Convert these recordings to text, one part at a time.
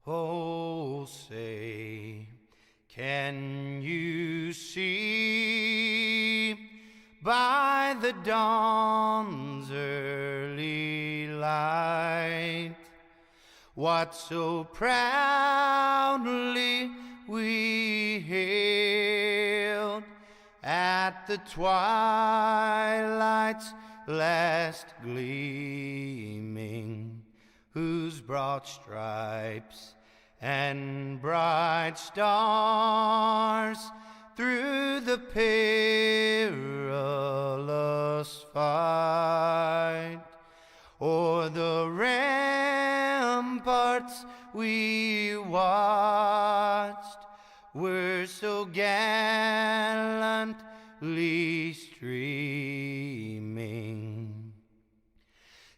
Oh, say, can you see by the dawn's early light what so proudly we hailed at the twilight's last gleaming, whose broad stripes and bright stars through the perilous fight o'er the ramparts we watched were so gallantly streaming,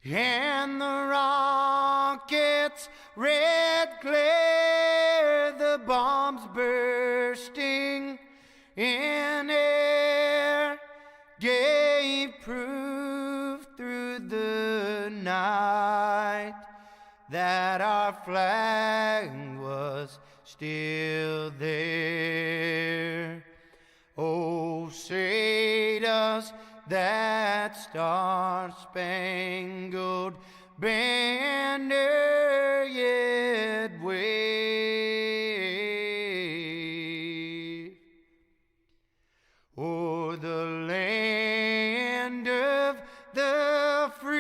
and the rockets' red glare, the bombs bursting in air, gave proof through the night that our flag was still there. Oh, say does that star-spangled banner yet wave o'er the land of the free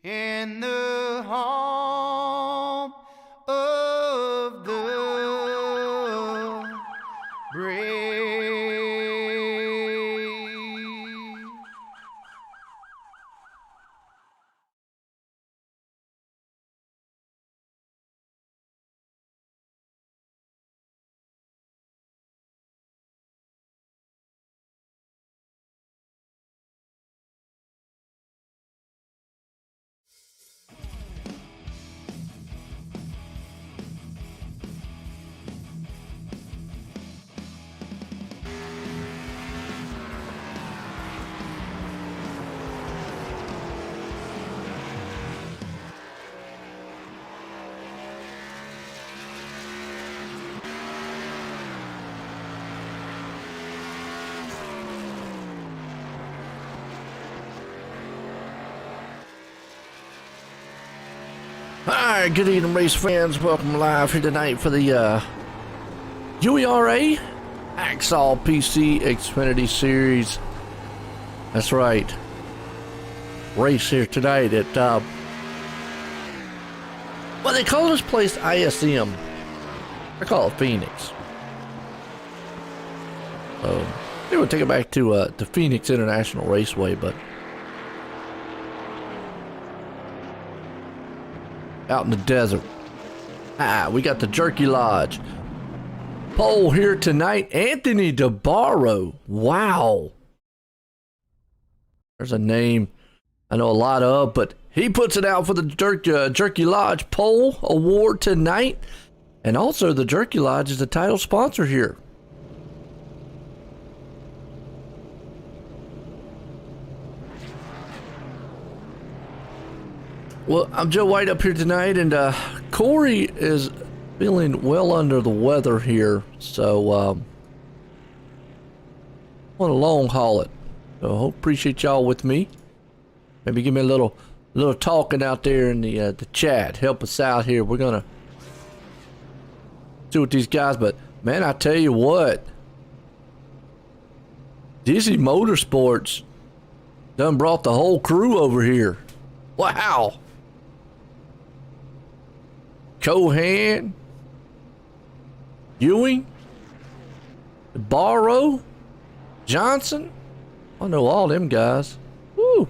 and the home of the brave? Alright, good evening, race fans. Welcome live here tonight for the UERA Axall PC Xfinity Series. That's right. Race here tonight at, well, they call this place ISM. I call it Phoenix. They would take it back to Phoenix International Raceway, but out in the desert. We got the Jerky Lodge pole here tonight. Anthony DeBarro. Wow. There's a name I know a lot of, but he puts it out for the Jerky Lodge pole award tonight. And also the Jerky Lodge is the title sponsor here. Well, I'm Joe White up here tonight, and Corey is feeling well under the weather here, so want to long haul it. So hope appreciate y'all with me. Maybe give me a little talking out there in the chat. Help us out here. We're gonna do with these guys, but man, I tell you what, Dizzy Motorsports done brought the whole crew over here. Wow. Cohan, Ewing, Barrow, Johnson. I know all them guys. Woo.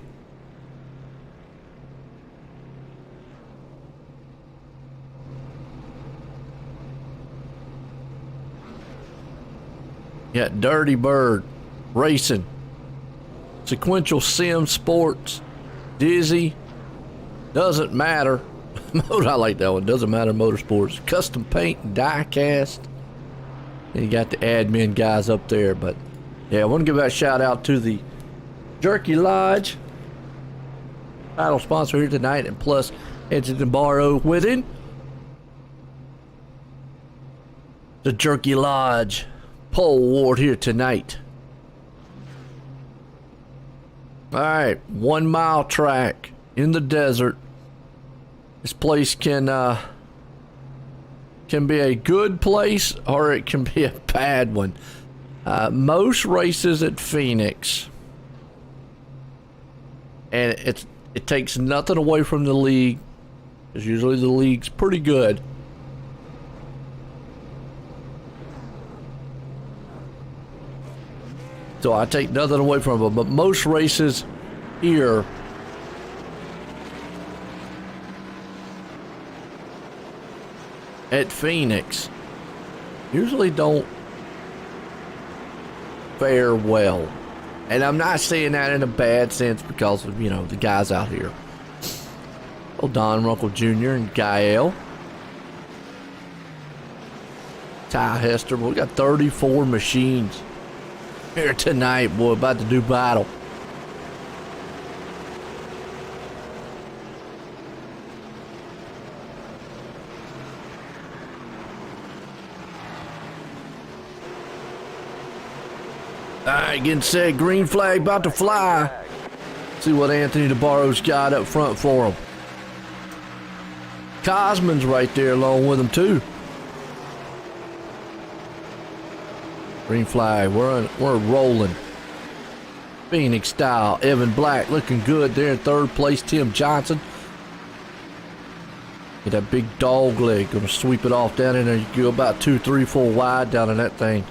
Got Dirty Bird Racing, Sequential Sim Sports, Dizzy, Doesn't Matter. I like that one. Doesn't Matter Motorsports, Custom Paint and Die Cast. And you got the admin guys up there. But yeah, I want to give that shout out to the Jerky Lodge title sponsor here tonight, and plus Edson Navarro with him. The Jerky Lodge pole award here tonight. All right, 1 mile track in the desert. This place can be a good place or it can be a bad one. Most races at Phoenix, and it takes nothing away from the league, because usually the league's pretty good. So I take nothing away from it, but most races here at Phoenix usually don't fare well. And I'm not saying that in a bad sense because of, the guys out here. Oh, Don Runkle Jr. and Gael. Ty Hester. We got 34 machines here tonight, boy, about to do battle. Alright, getting set, green flag about to fly. See what Anthony DeBarro's got up front for him. Cosman's right there along with him too. Green flag, we're rolling. Phoenix style, Evan Black looking good there in third place. Tim Johnson. Get that big dog leg, gonna sweep it off down in there. You go about 2, 3, 4 wide down in that thing.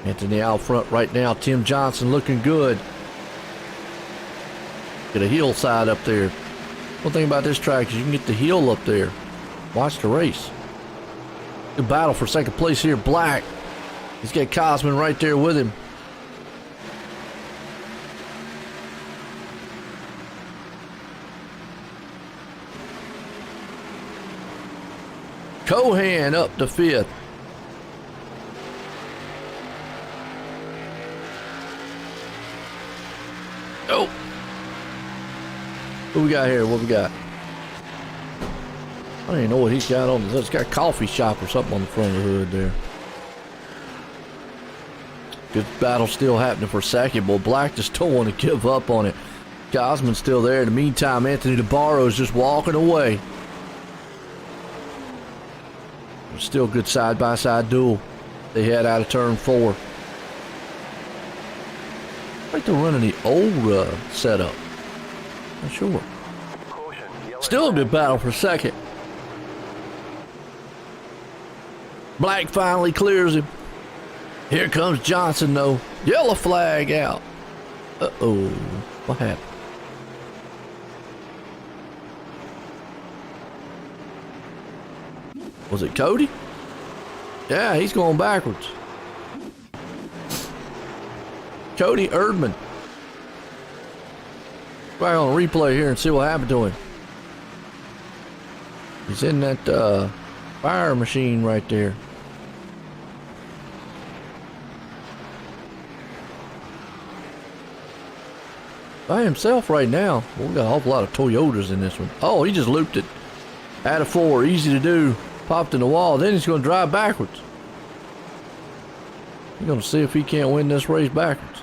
Anthony out front right now. Tim Johnson looking good. Get a hillside up there. One thing about this track is you can get the hill up there. Watch the race. Good battle for second place here. Black. He's got Cosman right there with him. Cohan up to fifth. Oh. What we got here? What we got? I don't even know what he's got on. It's got a coffee shop or something on the front of the hood there. Good battle still happening for second. Boy, Black just don't want to give up on it. Cosman's still there. In the meantime, Anthony DeBarro is just walking away. Still good side-by-side duel. They head out of turn 4. I think they're running the old setup. Not sure. Still a good battle for second. Black finally clears him. Here comes Johnson, though. Yellow flag out. Uh-oh. What happened? Was it Cody? Yeah, he's going backwards. Cody Erdman. Back on replay here and see what happened to him. He's in that fire machine right there. By himself right now. Well, we got a whole lot of Toyotas in this one. Oh, he just looped it. Out of 4, easy to do. Popped in the wall. Then he's going to drive backwards. He's going to see if he can't win this race backwards.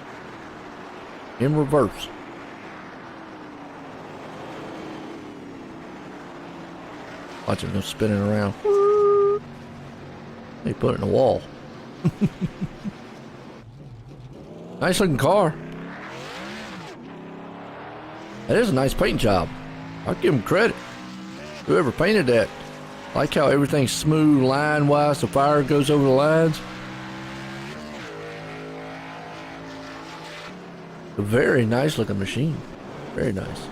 In reverse. Watch him go spinning around. He put it in the wall. Nice looking car. That is a nice paint job. I'll give him credit. Whoever painted that. I like how everything's smooth line wise. The fire goes over the lines. A very nice looking machine. Very nice.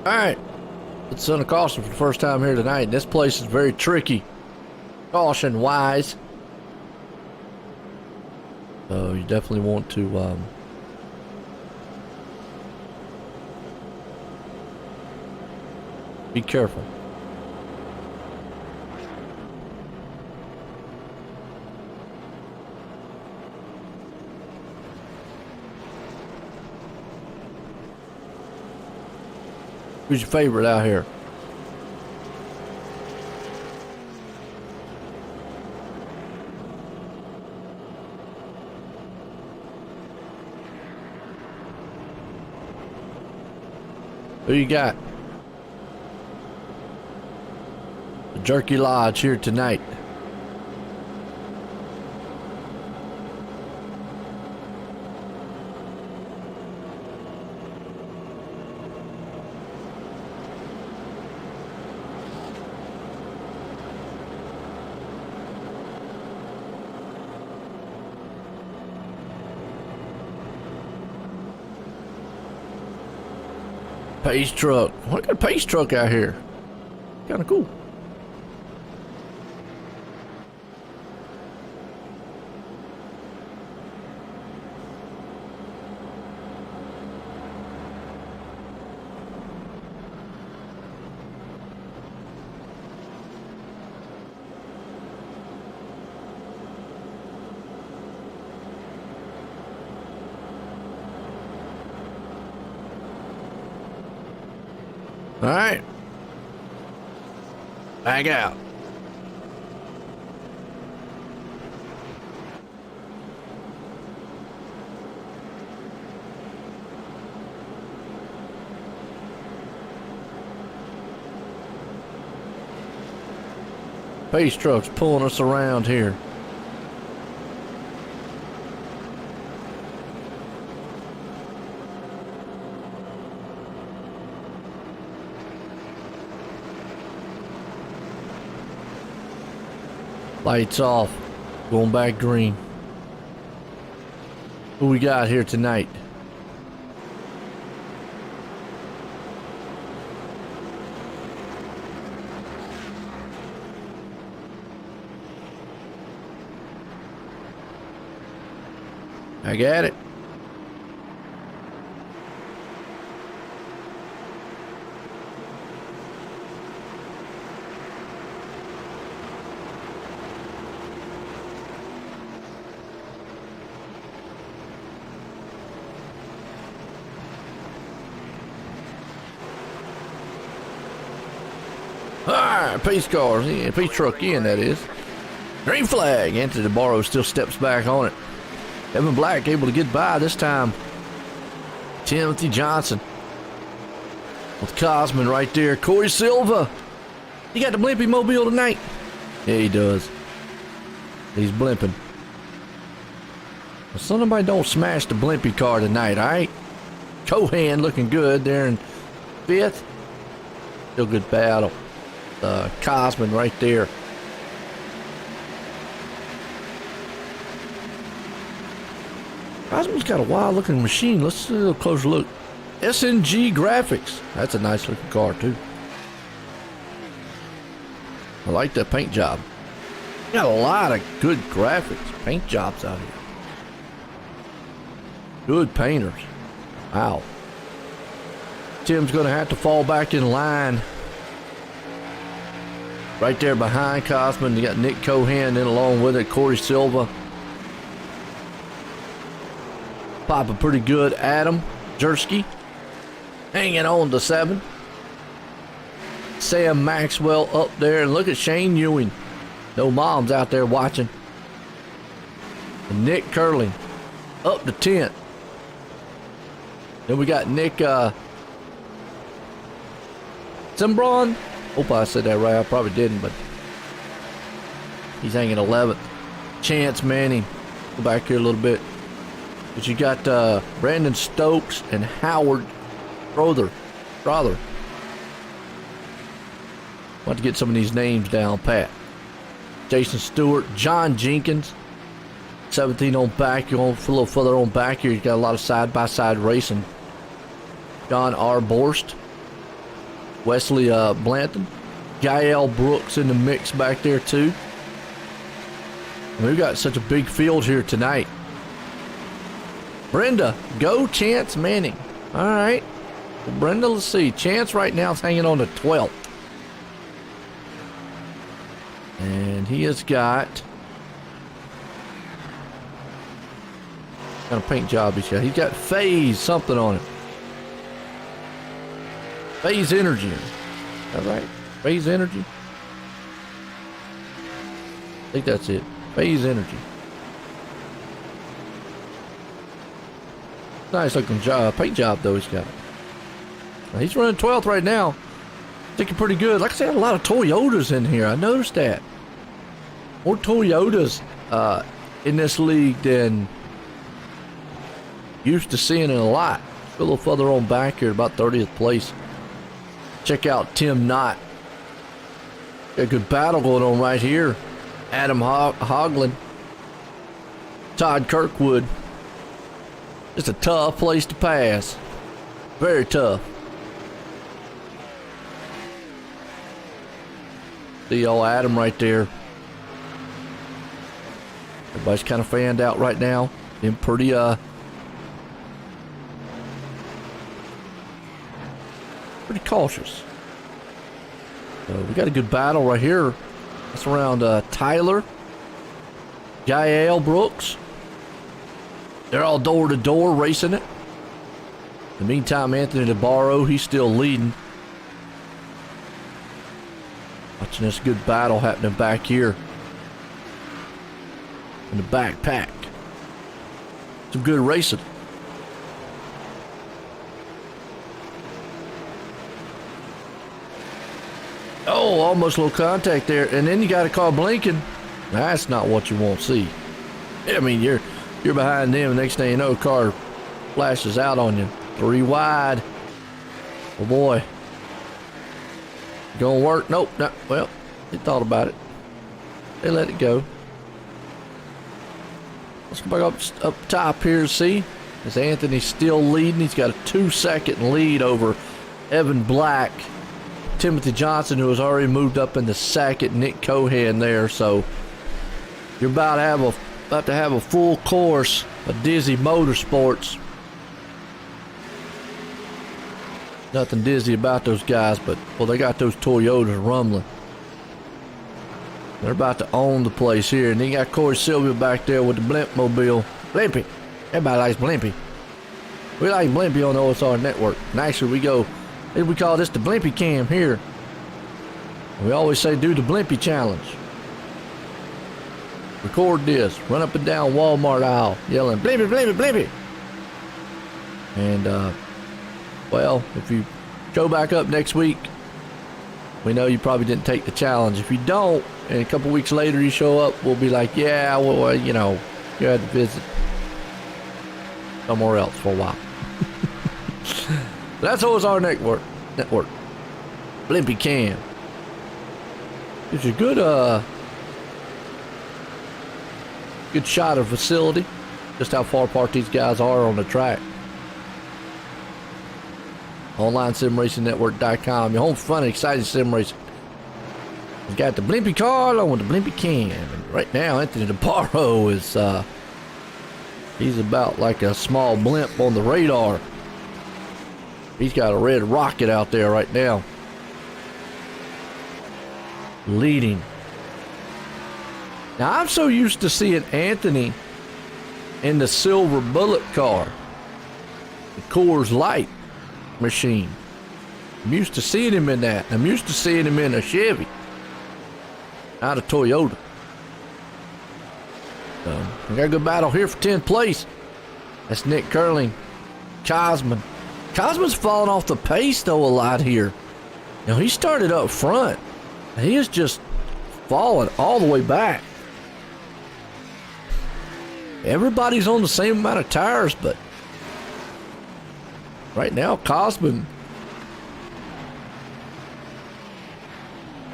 Alright. It's on a caution for the first time here tonight. This place is very tricky. Caution wise. So you definitely want to be careful. Who's your favorite out here? Who you got? The Jerky Lodge here tonight. Pace truck. What got a pace truck out here? Kind of cool. All right. Back out. Pace trucks pulling us around here. Lights off. Going back green. Who we got here tonight? I got it. Alright, pace cars, yeah, pace truck in, that is. Green flag. Anthony DeBarro still steps back on it. Evan Black able to get by this time. Timothy Johnson with Cosman right there. Corey Silva. He got the Blimpy Mobile tonight. Yeah, he does. He's blimping. Well, somebody don't smash the Blimpy car tonight, alright? Cohan looking good there in 5th. Still good battle. Cosman right there. Cosman's got a wild looking machine. Let's see a little closer look. SNG Graphics. That's a nice looking car too. I like that paint job. Got a lot of good graphics, paint jobs out here. Good painters. Wow. Tim's gonna have to fall back in line. Right there behind Cosman, you got Nick Cohan in along with it, Corey Silva. Popping pretty good, Adam Jersky. Hanging on to 7. Sam Maxwell up there, and look at Shane Ewing. No moms out there watching. And Nick Curling up to 10th. Then we got Nick Zimbron. Hope I said that right. I probably didn't, but he's hanging 11th. Chance Manning. Go back here a little bit. But you got Brandon Stokes and Howard Strother. Want to get some of these names down pat. Jason Stewart, John Jenkins, 17 on back. You're a little further on back here. You got a lot of side-by-side racing. John R. Borst, Wesley Blanton, Gael Brooks in the mix back there too. And we've got such a big field here tonight. Brenda, go Chance Manning. All right. Well, Brenda, let's see. Chance right now is hanging on to 12th. And he has got... what kind of paint job he's got? He's got phase something on it. Phase Energy. Is that right? Phase Energy? I think that's it. Phase Energy. Nice looking job. Paint job though he's got. Now, he's running 12th right now. Thinking pretty good. Like I said, a lot of Toyotas in here. I noticed that. More Toyotas in this league than used to seeing it a lot. A little further on back here, about 30th place. Check out Tim Knott. Got a good battle going on right here. Adam Hoagland. Todd Kirkwood. It's a tough place to pass. Very tough. See old Adam right there. Everybody's kind of fanned out right now. Been pretty cautious. So we got a good battle right here. That's around Tyler, Jael Brooks. They're all door to door racing it. In the meantime, Anthony DeBarro, he's still leading. Watching this good battle happening back here in the backpack. Some good racing. Oh, almost a little contact there. And then you got a car blinking. That's not what you want to see. I mean, you're behind them. Next thing you know, car flashes out on you. 3 wide. Oh boy. Gonna work? Nope. No. Well, they thought about it. They let it go. Let's go back up top here to see. As Anthony's still leading. He's got a 2-second lead over Evan Black. Timothy Johnson, who has already moved up into second. Nick Cohan there. So you're about to have a full course of Dizzy Motorsports. Nothing dizzy about those guys, but well, they got those Toyotas rumbling. They're about to own the place here. And then you got Corey Sylvia back there with the Blimp Mobile. Blimpy. Everybody likes Blimpy. We like Blimpy on the OSR network. And actually we call this the Blimpy Cam here. We always say do the Blimpy challenge. Record this. Run up and down Walmart aisle yelling Blimpy, Blimpy, Blimpy. And well, if you go back up next week, we know you probably didn't take the challenge. If you don't, and a couple weeks later you show up, we'll be like, yeah, well, you know, you had to visit somewhere else for a while. That's OSR network. Blimpy Cam. It's a good shot of facility. Just how far apart these guys are on the track. OnlineSimRacingNetwork.com. Your home for fun and exciting sim racing. We've got the Blimpy car along with the Blimpy Cam. And right now, Anthony DeBarro is he's about like a small blimp on the radar. He's got a red rocket out there right now. Leading. Now, I'm so used to seeing Anthony in the silver bullet car. The Coors Light machine. I'm used to seeing him in that. I'm used to seeing him in a Chevy. Not a Toyota. So, we got a good battle here for 10th place. That's Nick Curling. Cosman. Cosman's falling off the pace, though, a lot here. Now, he started up front. He is just falling all the way back. Everybody's on the same amount of tires, but right now, Cosman,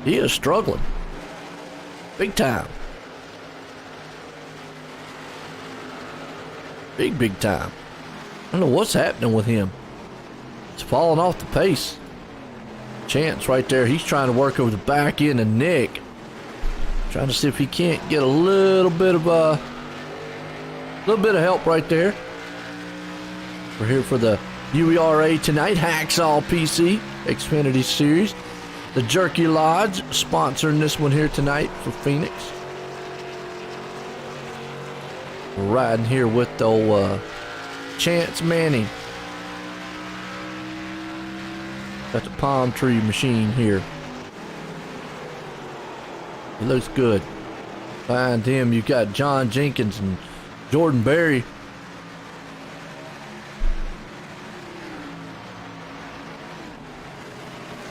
he is struggling. Big time. Big time. I don't know what's happening with him. It's falling off the pace. Chance right there. He's trying to work over the back end of Nick. Trying to see if he can't get a little bit of help right there. We're here for the UERA tonight. Hacksaw PC Xfinity Series. The Jerky Lodge sponsoring this one here tonight for Phoenix. We're riding here with the Chance Manning. Got the palm tree machine here. It looks good. Behind him, you've got John Jenkins and Jordan Berry.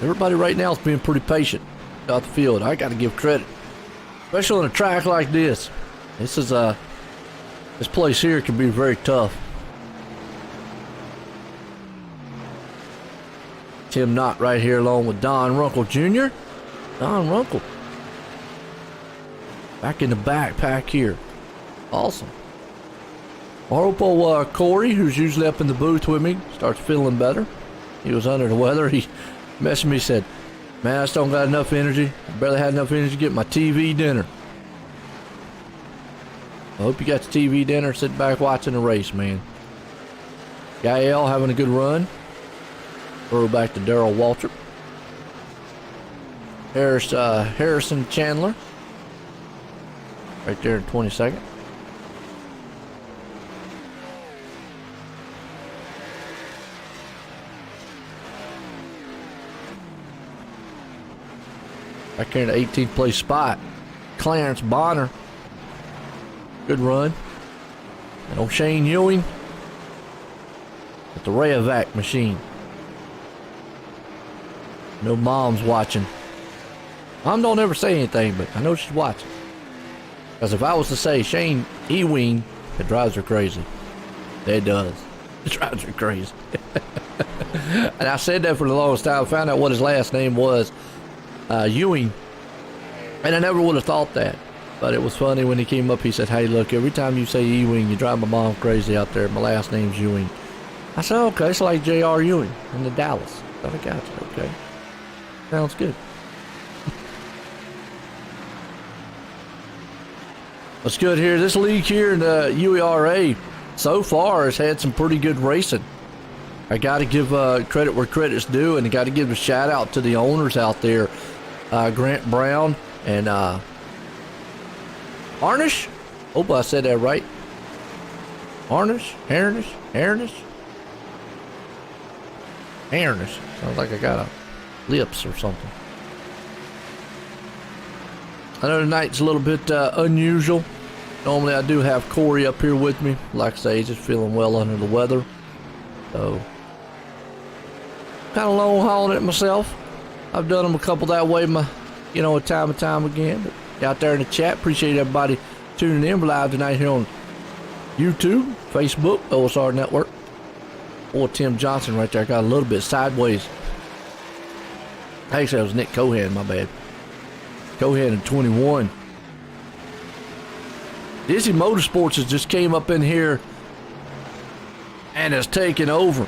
Everybody right now is being pretty patient out the field. I got to give credit, especially on a track like this. This place here can be very tough. Tim Knott right here along with Don Runkle Jr. Don Runkle back in the backpack here. Awesome. I hope Corey, who's usually up in the booth with me, starts feeling better. He was under the weather. He messaged me, said, man, I just don't got enough energy. I barely had enough energy to get my TV dinner. I hope you got the TV dinner, sit back watching the race, man. Gael having a good run. Throw back to Darrell Waltrip. Harrison Chandler. Right there in 22nd. Back here in the 18th place spot, Clarence Bonner. Good run. And old Shane Ewing with the Rayovac machine. No mom's watching. Mom don't ever say anything, but I know she's watching. Because if I was to say Shane Ewing, it drives her crazy. It does. It drives her crazy. And I said that for the longest time. I found out what his last name was. Ewing. And I never would have thought that. But it was funny when he came up, he said, hey, look, every time you say Ewing, you drive my mom crazy out there. My last name's Ewing. I said, okay, it's like J.R. Ewing in the Dallas. I got you, okay. Sounds good. What's good here? This league here in the UERA so far has had some pretty good racing. I got to give credit where credit's due, and I got to give a shout out to the owners out there, Grant Brown and Harnish. Hope I said that right. Harnish. Sounds like I got a lips or something. I know tonight's a little bit unusual. Normally I do have Corey up here with me. Like I say, he's just feeling well under the weather. So, kind of long hauling it myself. I've done them a couple that way, time and time again. But out there in the chat, appreciate everybody tuning in. We're live tonight here on YouTube, Facebook, OSR Network. Or Tim Johnson right there. Got a little bit sideways. Actually, that was Nick Cohan, my bad. Cohan in 21. Dizzy Motorsports has just came up in here and has taken over.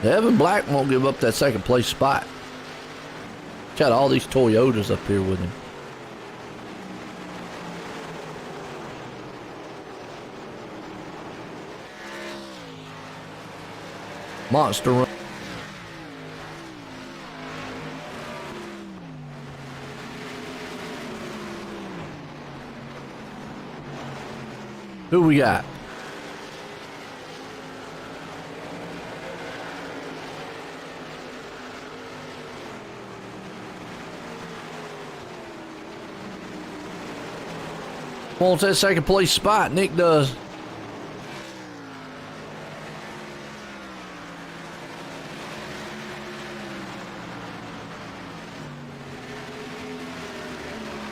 Evan Black won't give up that second place spot. Got all these Toyotas up here with him. Monster run. Who we got? Wants that second place spot. Nick does.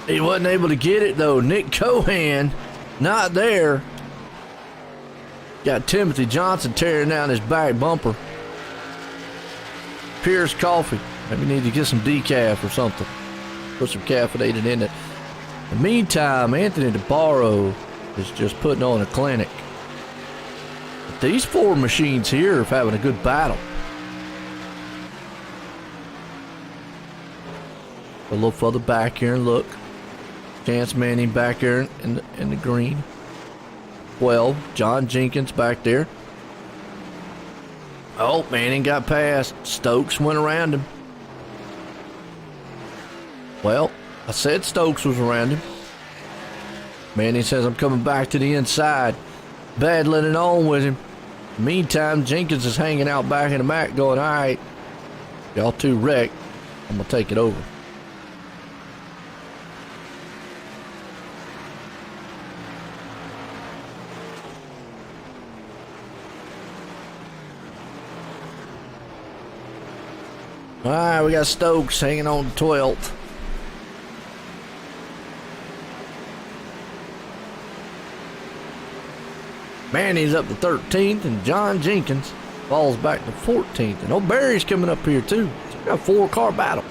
He wasn't able to get it though. Nick Cohan, not there. Got Timothy Johnson tearing down his back bumper. Pierce Coffee. Maybe need to get some decaf or something. Put some caffeinated in it. In the meantime, Anthony DeBarro is just putting on a clinic. But these four machines here are having a good battle. A little further back here and look. Chance Manning back here in the green. 12. John Jenkins back there. Oh, Manning got past. Stokes went around him. Well, I said Stokes was around him. Manning says, I'm coming back to the inside. Battling it on with him. Meantime, Jenkins is hanging out back in the back going, all right, y'all two wrecked. I'm going to take it over. All right, we got Stokes hanging on to 12th. Manny's up to 13th, and John Jenkins falls back to 14th. And O'Barry's coming up here, too. So we got a 4-car battle.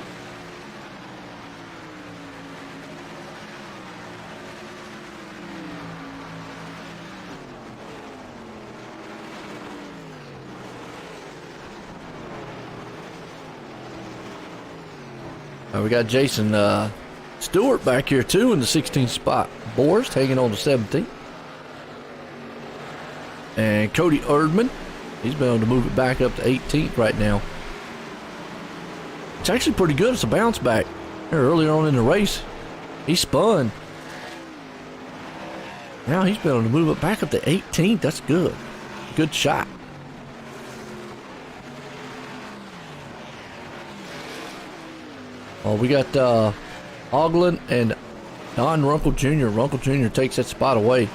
We got Jason Stewart back here, too, in the 16th spot. Borst hanging on to 17th. And Cody Erdman, he's been able to move it back up to 18th right now. It's actually pretty good. It's a bounce back. Earlier on in the race, he spun. Now he's been able to move it back up to 18th. That's good. Good shot. Well, we got Oglen and Don Runkle Jr. Runkle Jr. takes that spot away.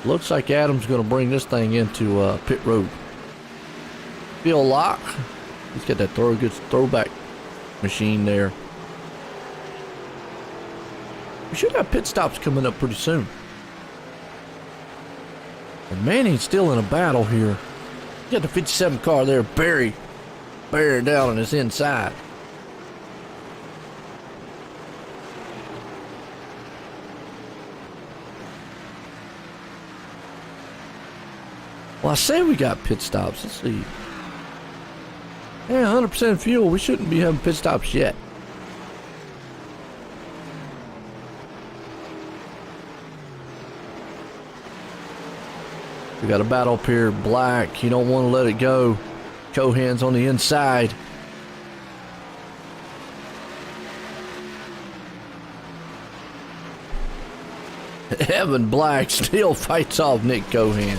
Looks like Adam's going to bring this thing into pit road. Phil Locke, he's got that good throwback machine there. We should have pit stops coming up pretty soon. And Manning's still in a battle here. You got the 57 car there, bearing down on his inside. Well, I say we got pit stops. Let's see. Yeah, 100% fuel. We shouldn't be having pit stops yet. We got a battle up here. Black. You don't want to let it go. Cohan's on the inside. Evan Black still fights off Nick Cohan.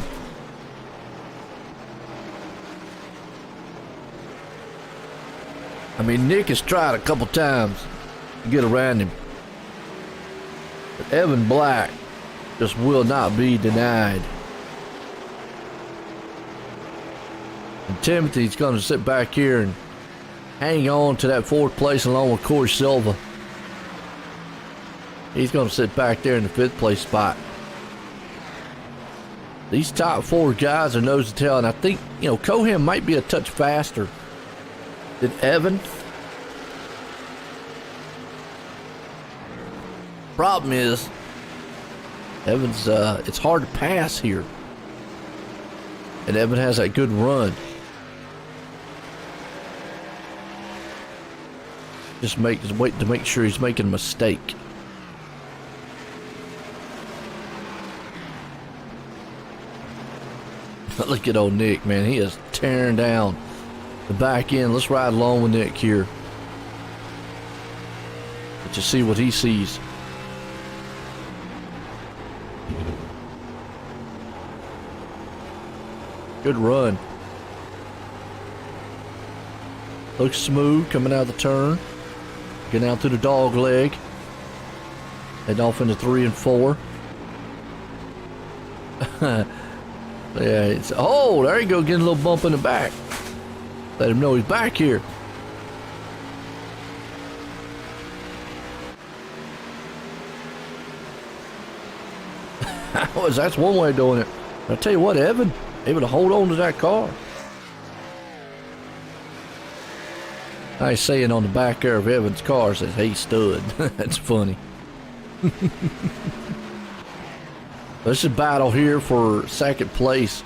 I mean, Nick has tried a couple times to get around him. But Evan Black just will not be denied. And Timothy's going to sit back here and hang on to that 4th place along with Corey Silva. He's going to sit back there in the 5th place spot. These top 4 guys are nose to tail, and I think, Cohan might be a touch faster than Evan. Problem is, Evan's, it's hard to pass here. And Evan has that good run. Just wait to make sure he's making a mistake. Look at old Nick, man. He is tearing down the back end. Let's ride along with Nick here. But you see what he sees. Good run. Looks smooth coming out of the turn. Getting out to the dog leg. Heading off into 3 and 4. Yeah, there you go, getting a little bump in the back. Let him know he's back here. That's one way of doing it. But I tell you what, Evan, able to hold on to that car. Nice saying on the back there of Evan's car says, "Hey, stud." That's funny. This is a battle here for 2nd place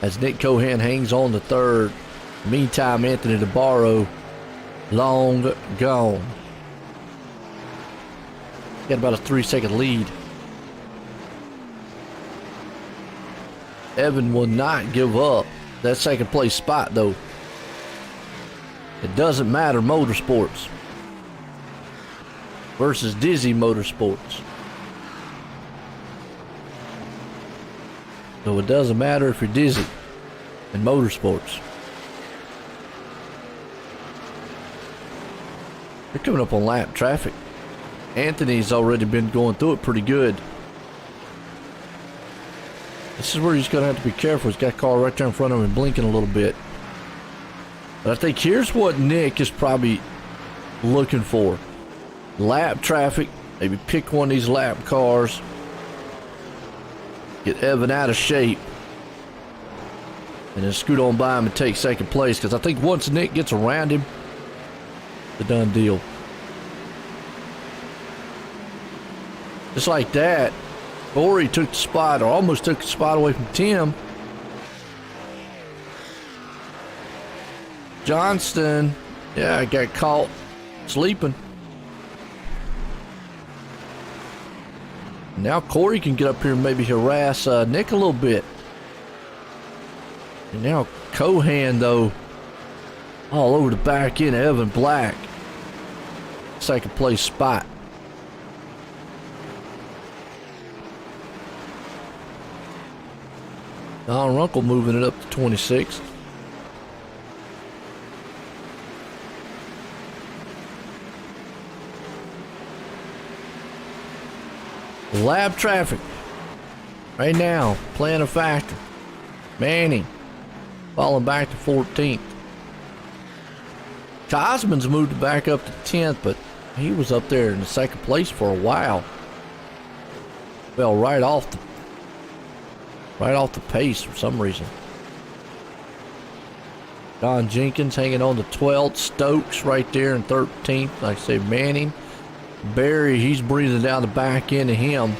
as Nick Cohan hangs on to 3rd. Meantime, Anthony DeBarro, long gone. Got about a 3-second lead. Evan will not give up that 2nd place spot, though. It Doesn't Matter Motorsports versus Dizzy Motorsports. So it doesn't matter if you're dizzy in motorsports. They're coming up on lap traffic. Anthony's already been going through it pretty good. This is where he's going to have to be careful. He's got a car right there in front of him blinking a little bit. But I think here's what Nick is probably looking for. Lap traffic. Maybe pick one of these lap cars. Get Evan out of shape. And then scoot on by him and take second place. Because I think once Nick gets around him, it's a done deal. Just like that, Corey took the spot, or almost took the spot away from Tim. Johnston, yeah, got caught sleeping. Now Corey can get up here and maybe harass Nick a little bit. And now Cohan, though, all over the back end of Evan Black. Second place spot. Don Runkle moving it up to 26th. Lab traffic right now playing a factor. Manning falling back to 14th. Cosman's moved back up to 10th, but he was up there in the second place for a while. Fell right off the pace for some reason. Don Jenkins hanging on to 12th. Stokes right there in 13th. Like I say, Manning. Barry, he's breathing down the back end of him.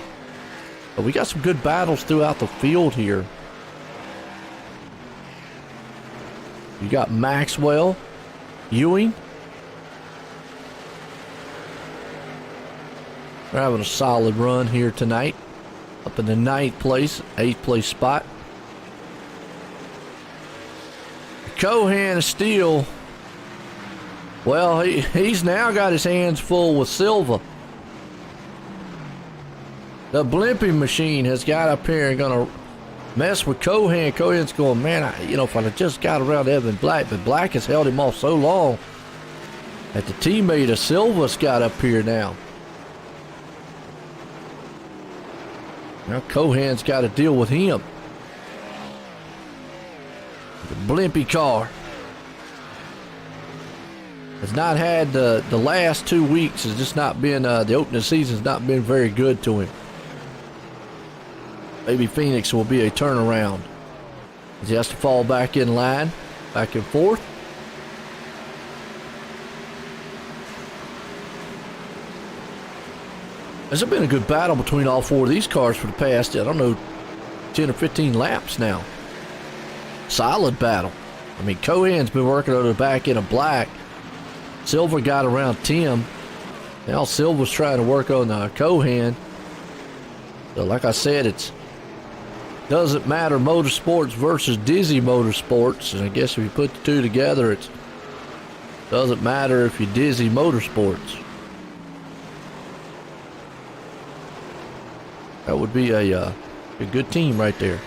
But we got some good battles throughout the field here. You got Maxwell, Ewing. They're having a solid run here tonight. Up in the 9th place, 8th place spot. Cohan is still, well, he's now got his hands full with Silva. The blimping machine has got up here and gonna mess with Cohan. Cohan's going, man, if I just got around Evan Black, but Black has held him off so long that the teammate of Silva's got up here now. Now Cohan's got to deal with him. The blimpy car has not had the last 2 weeks. Has just not been the opening season's not been very good to him. Maybe Phoenix will be a turnaround as he has to fall back in line, back and forth. There's been a good battle between all four of these cars for the past, I don't know, 10 or 15 laps now. Solid battle. I mean, Cohan's been working on the back end of Black. Silver got around Tim. Now Silver's trying to work on Cohan. So like I said, it's Doesn't Matter Motorsports versus Dizzy Motorsports. And I guess if you put the two together, it's doesn't matter if you're Dizzy Motorsports. That would be a good team right there.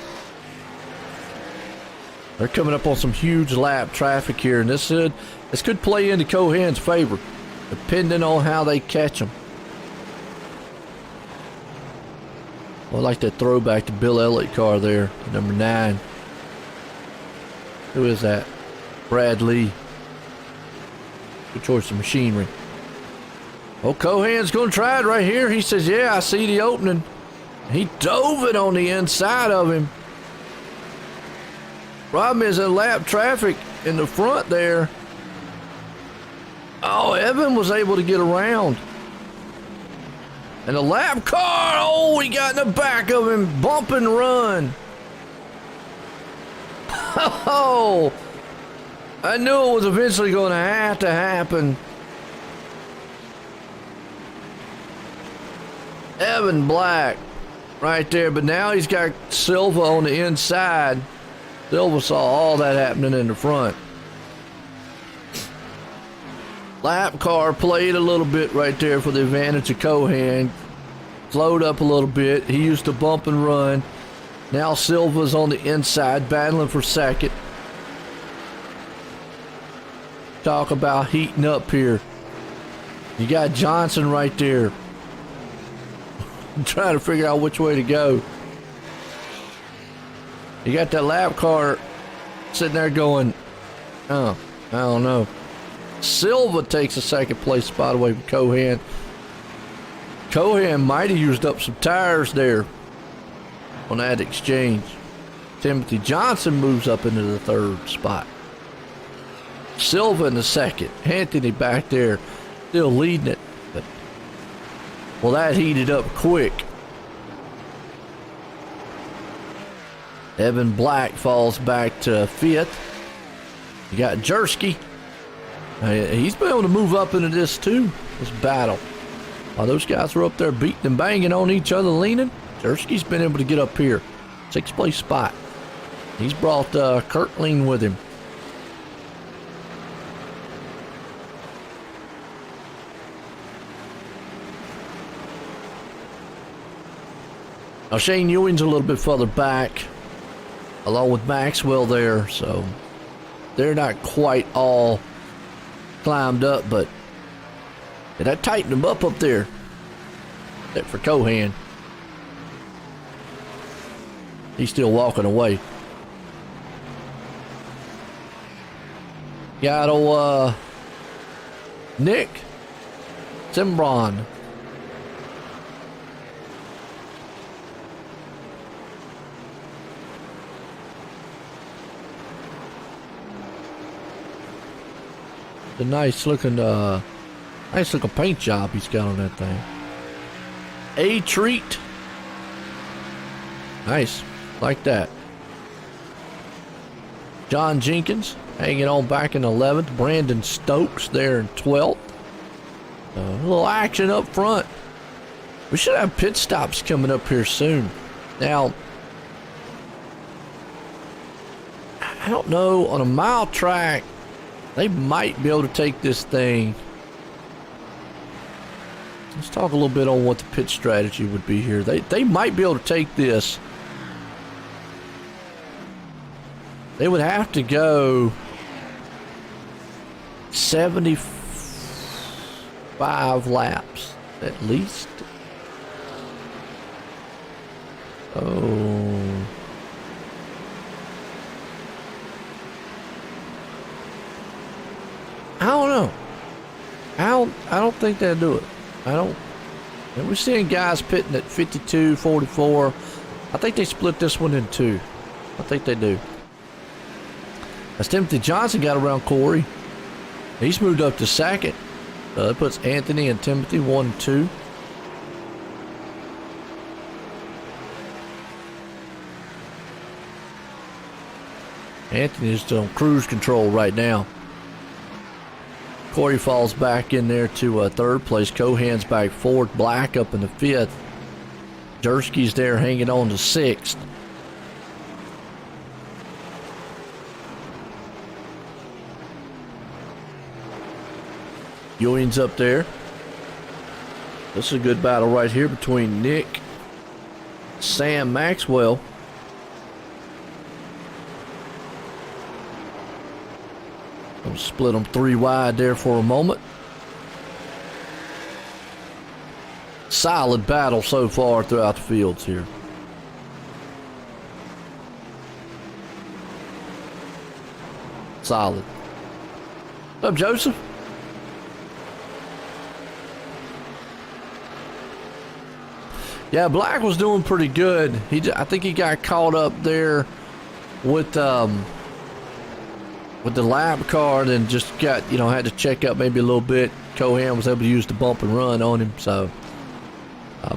They're coming up on some huge lap traffic here, and this could play into Cohan's favor, depending on how they catch him. I like that throwback to Bill Elliott car there, number 9. Who is that? Brad Lee. Good choice of machinery. Oh, Cohan's going to try it right here. He says, yeah, I see the opening. He dove it on the inside of him. Problem is in lap traffic in the front there. Oh, Evan was able to get around. And the lap car, oh, he got in the back of him. Bump and run. Oh, I knew it was eventually going to have to happen. Evan Black right there, but now he's got Silva on the inside. Silva saw all that happening in the front. Lap car played a little bit right there for the advantage of Cohan. Slowed up a little bit. He used to bump and run. Now Silva's on the inside, battling for second. Talk about heating up here. You got Johnson right there. I'm trying to figure out which way to go. You got that lap car sitting there going, oh, I don't know. Silva takes a second place spot away from Cohan. Cohan might have used up some tires there on that exchange. Timothy Johnson moves up into the third spot. Silva in the second. Anthony back there still leading it. But, well, that heated up quick. Evan Black falls back to fifth. You got Jersky. He's been able to move up into this too, this battle. While those guys were up there beating and banging on each other, leaning, Jersky's been able to get up here. 6th place spot. He's brought Kurt Lean with him. Now Shane Ewing's a little bit further back, along with Maxwell there, so they're not quite all climbed up, but that tightened them up there. Except for Cohan. He's still walking away. Got old Nick Simbron. The nice looking paint job he's got on that thing. A treat. Nice, like that. John Jenkins hanging on back in 11th. Brandon Stokes there in 12th. A little action up front. We should have pit stops coming up here soon. Now, I don't know, on a mile track, they might be able to take this thing. Let's talk a little bit on what the pit strategy would be here. They might be able to take this. They would have to go 75 laps at least. Oh. I don't know. I don't think they'll do it. We're seeing guys pitting at 52, 44. I think they split this one in two. I think they do. As Timothy Johnson got around Corey, he's moved up to second. That puts Anthony and Timothy 1 and 2. Anthony is still on cruise control right now. Corey falls back in there to third place. Cohan's back fourth. Black up in the fifth. Jersky's there hanging on to sixth. Ewing's up there. This is a good battle right here between Nick, Sam Maxwell. I'll split them 3 wide there for a moment. Solid battle so far throughout the fields here. Solid. What's up, Joseph? Yeah, Black was doing pretty good. I think he got caught up there with the lap car, and just got, had to check up maybe a little bit. Cohan was able to use the bump and run on him, so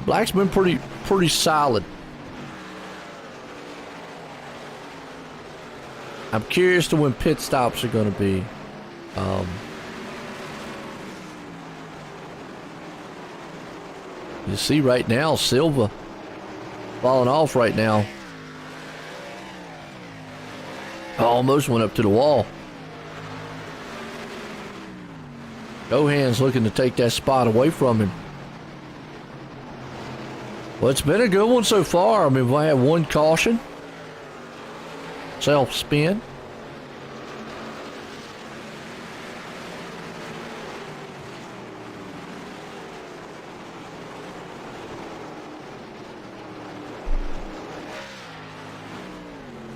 Black's been pretty solid. I'm curious to when pit stops are going to be. You see right now, Silva falling off right now. Almost went up to the wall. Cohan's looking to take that spot away from him. Well, it's been a good one so far. I mean, we had one caution. Self-spin.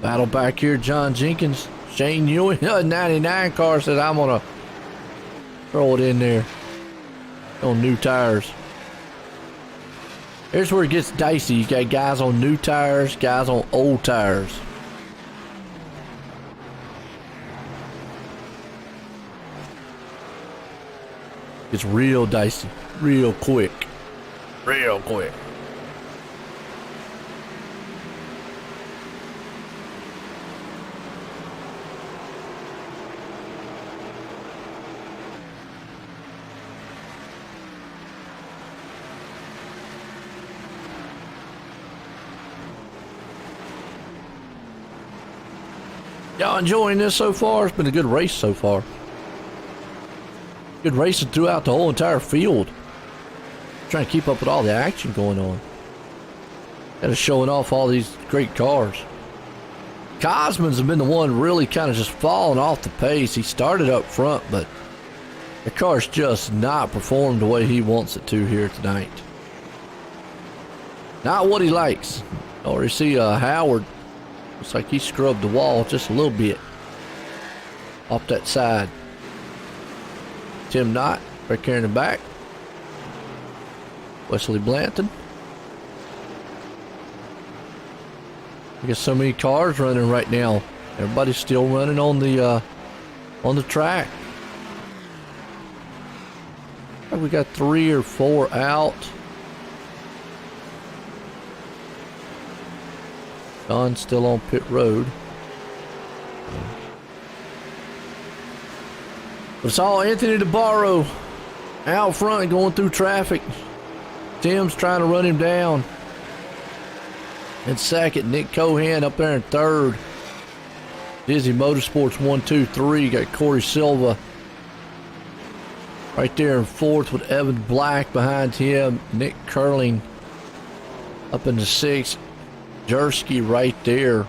Battle back here, John Jenkins. Shane Ewing, 99 car, said, I'm going to throw it in there on new tires. Here's where it gets dicey. You got guys on new tires, guys on old tires. It's real dicey, real quick, real quick. Y'all enjoying this so far? It's been a good race so far. Good racing throughout the whole entire field. Trying to keep up with all the action going on. And it's showing off all these great cars. Cosman's been the one really kind of just falling off the pace. He started up front, but the car's just not performed the way he wants it to here tonight. Not what he likes. Or you see Howard. Looks like he scrubbed the wall just a little bit off that side. Tim Knott right here in the back. Wesley Blanton. We got so many cars running right now. Everybody's still running on the track. We got 3 or 4 out. Don's still on pit road. But it's all Anthony DeBarro out front going through traffic. Tim's trying to run him down. In second, Nick Cohan up there in third. Dizzy Motorsports 1, 2, 3. Got Corey Silva right there in fourth with Evan Black behind him. Nick Curling up in the sixth. Jersky right there.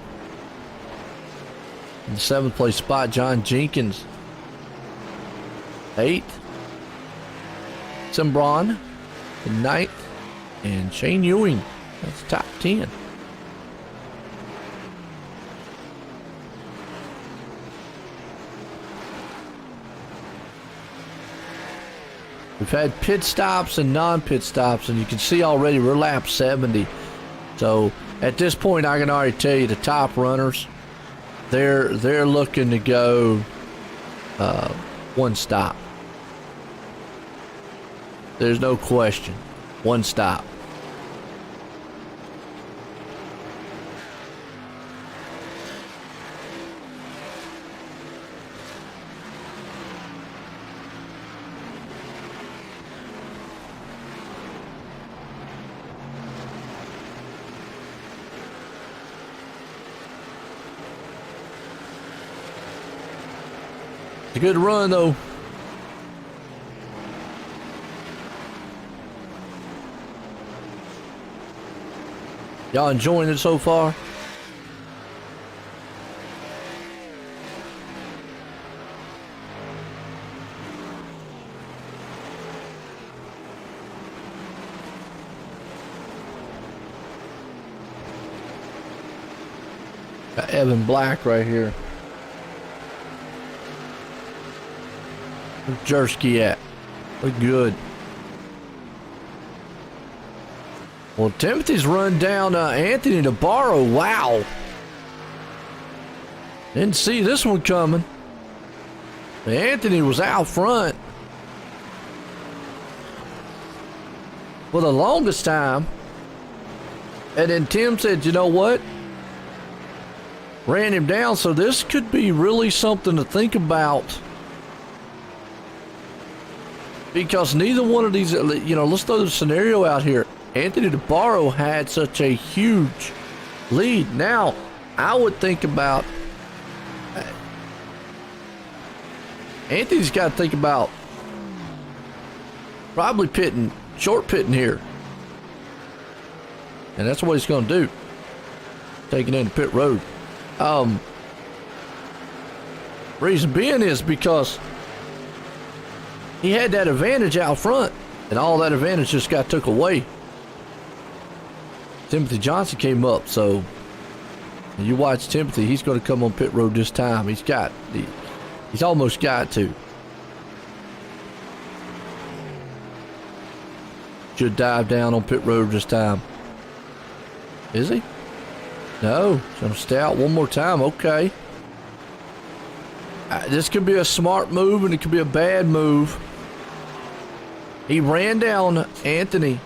In the 7th place spot, John Jenkins. 8th. Simbron. The 9th. And Shane Ewing. That's top 10. We've had pit stops and non-pit stops, and you can see already we're lap 70. So at this point, I can already tell you the top runners, they're looking to go one stop. There's no question. One stop. A good run though. Y'all enjoying it so far? Got Evan Black right here. Where's Jersky at? Look good. Well, Timothy's run down Anthony DeBarro. Wow. Didn't see this one coming. Anthony was out front for the longest time. And then Tim said, you know what? Ran him down. So this could be really something to think about. Because neither one of these, you know, let's throw the scenario out here. Anthony DeBarro had such a huge lead. Now, I would think about, Anthony's got to think about Probably short pitting here. And that's what he's going to do. Taking into pit road. Reason being is because he had that advantage out front, and all that advantage just got took away. Timothy Johnson came up, so you watch Timothy, he's going to come on pit road this time. He's almost got to. Should dive down on pit road this time. Is he? No. He's going to stay out one more time. Okay. This could be a smart move and it could be a bad move. He ran down Anthony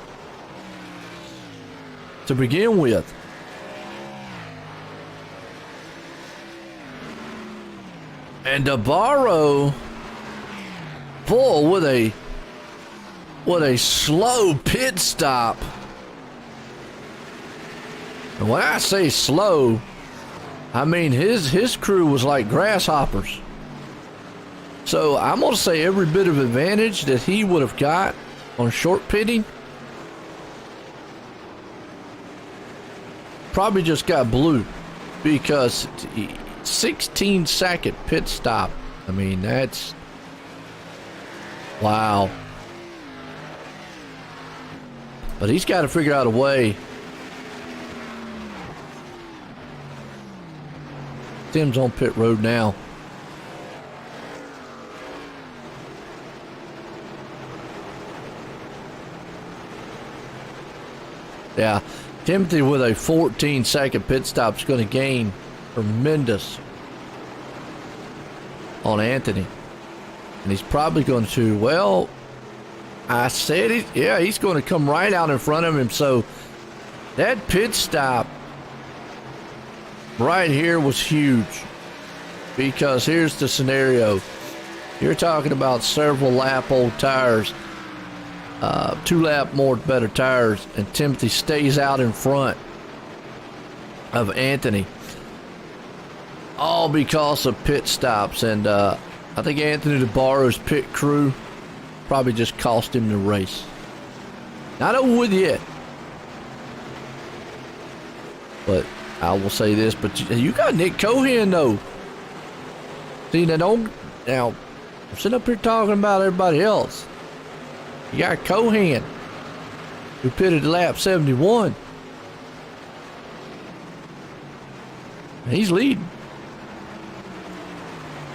to begin with. And DeBarro, boy, with a slow pit stop. And when I say slow, I mean his crew was like grasshoppers. So I'm going to say every bit of advantage that he would have got on short pitting probably just got blew, because 16-second pit stop. I mean, that's wow. But he's got to figure out a way. Tim's on pit road now. Yeah, Timothy with a 14-second pit stop is going to gain tremendous on Anthony. And he's probably going to, well, I said it. Yeah, he's going to come right out in front of him. So that pit stop right here was huge, because here's the scenario. You're talking about several lap old tires, 2 lap more better tires, and Timothy stays out in front of Anthony, all because of pit stops. And I think Anthony DeBarro's pit crew probably just cost him the race. Not over with yet, but I will say this, but you got Nick Cohen though. See, now I'm sitting up here talking about everybody else. You got Cohen, who pitted lap 71. And he's leading.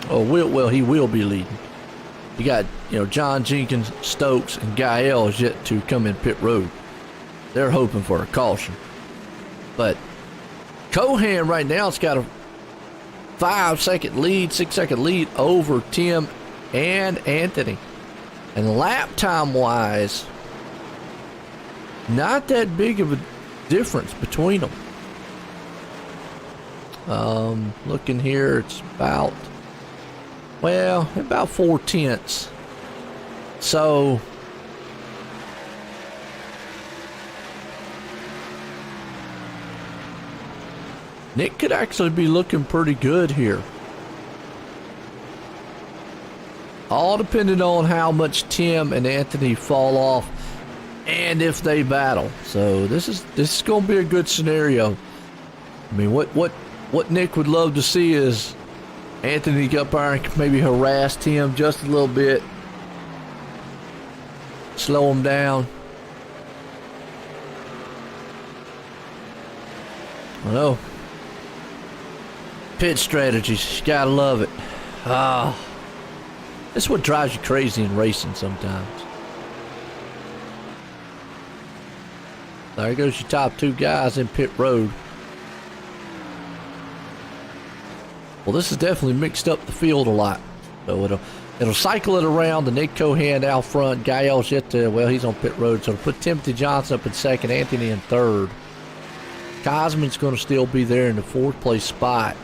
Oh, well, he will be leading. You got, John Jenkins, Stokes, and Gael is yet to come in pit road. They're hoping for a caution. But Cohen right now has got a 5-second lead, 6-second lead over Tim and Anthony. And lap time wise, not that big of a difference between them. Looking here, it's about 4/10. So Nick could actually be looking pretty good here. All depending on how much Tim and Anthony fall off and if they battle. So this is going to be a good scenario. I mean, what Nick would love to see is Anthony up there and maybe harass Tim just a little bit, slow him down. I know. Pit strategies, you gotta love it. This is what drives you crazy in racing sometimes. There goes your top 2 guys in pit road. Well, this has definitely mixed up the field a lot. So it'll cycle it around. The Nick Cohen out front. Gael's yet to, well, he's on pit road. So it'll put Timothy Johnson up in second, Anthony in third. Cosman's going to still be there in the 4th place spot.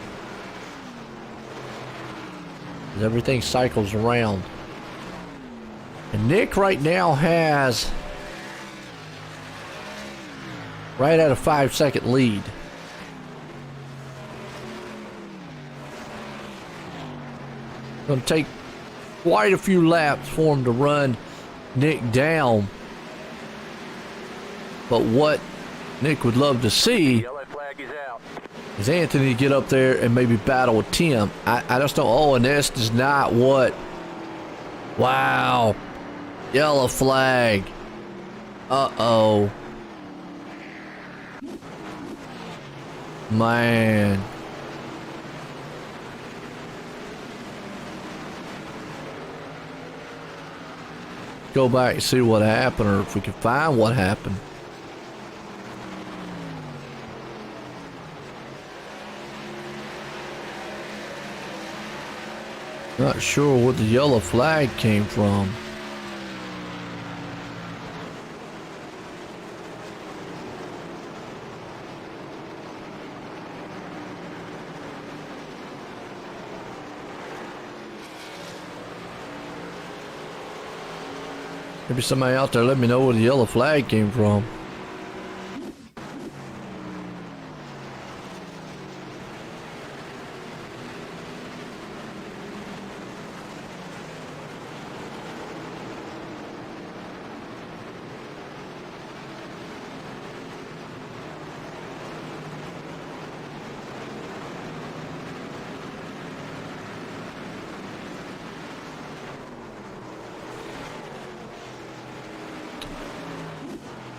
As everything cycles around. And Nick right now has right at a 5-second lead. Going to take quite a few laps for him to run Nick down. But what Nick would love to see Yellow flag is out. is Anthony get up there and maybe battle with Tim. I just don't. Oh, and this is not what. Wow. Yellow flag. Uh-oh. Man. Go back and see what happened, or if we can find what happened. Not sure where the yellow flag came from. Maybe somebody out there let me know where the yellow flag came from.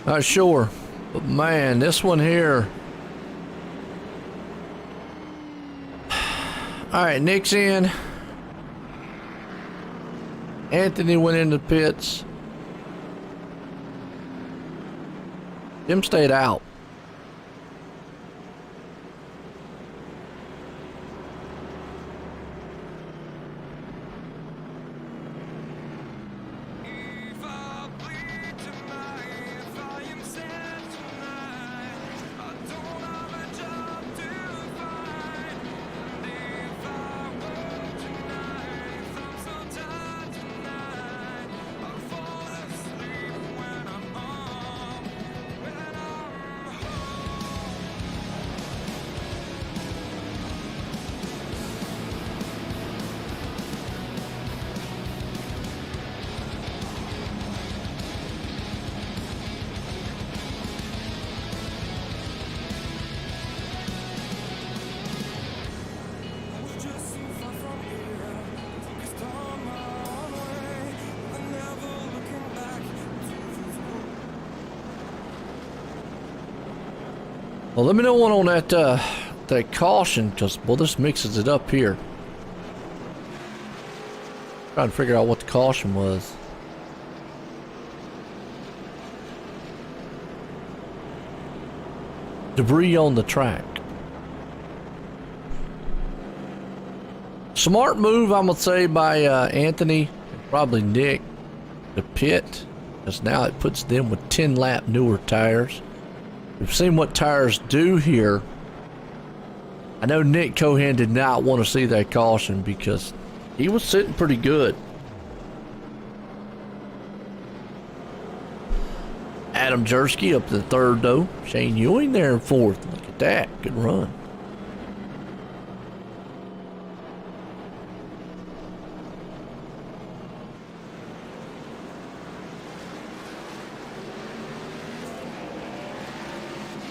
Not sure, but man, this one here. All right, Nick's in. Anthony went into the pits. Jim stayed out. Well, let me know one on that caution, because, well, this mixes it up here. Trying to figure out what the caution was. Debris on the track. Smart move, I'm going to say, by Anthony, and probably Nick, to pit, because now it puts them with 10-lap newer tires. We've seen what tires do here. I know Nick Cohan did not want to see that caution because he was sitting pretty good. Adam Jersky up to the third, though. Shane Ewing there in fourth. Look at that. Good run.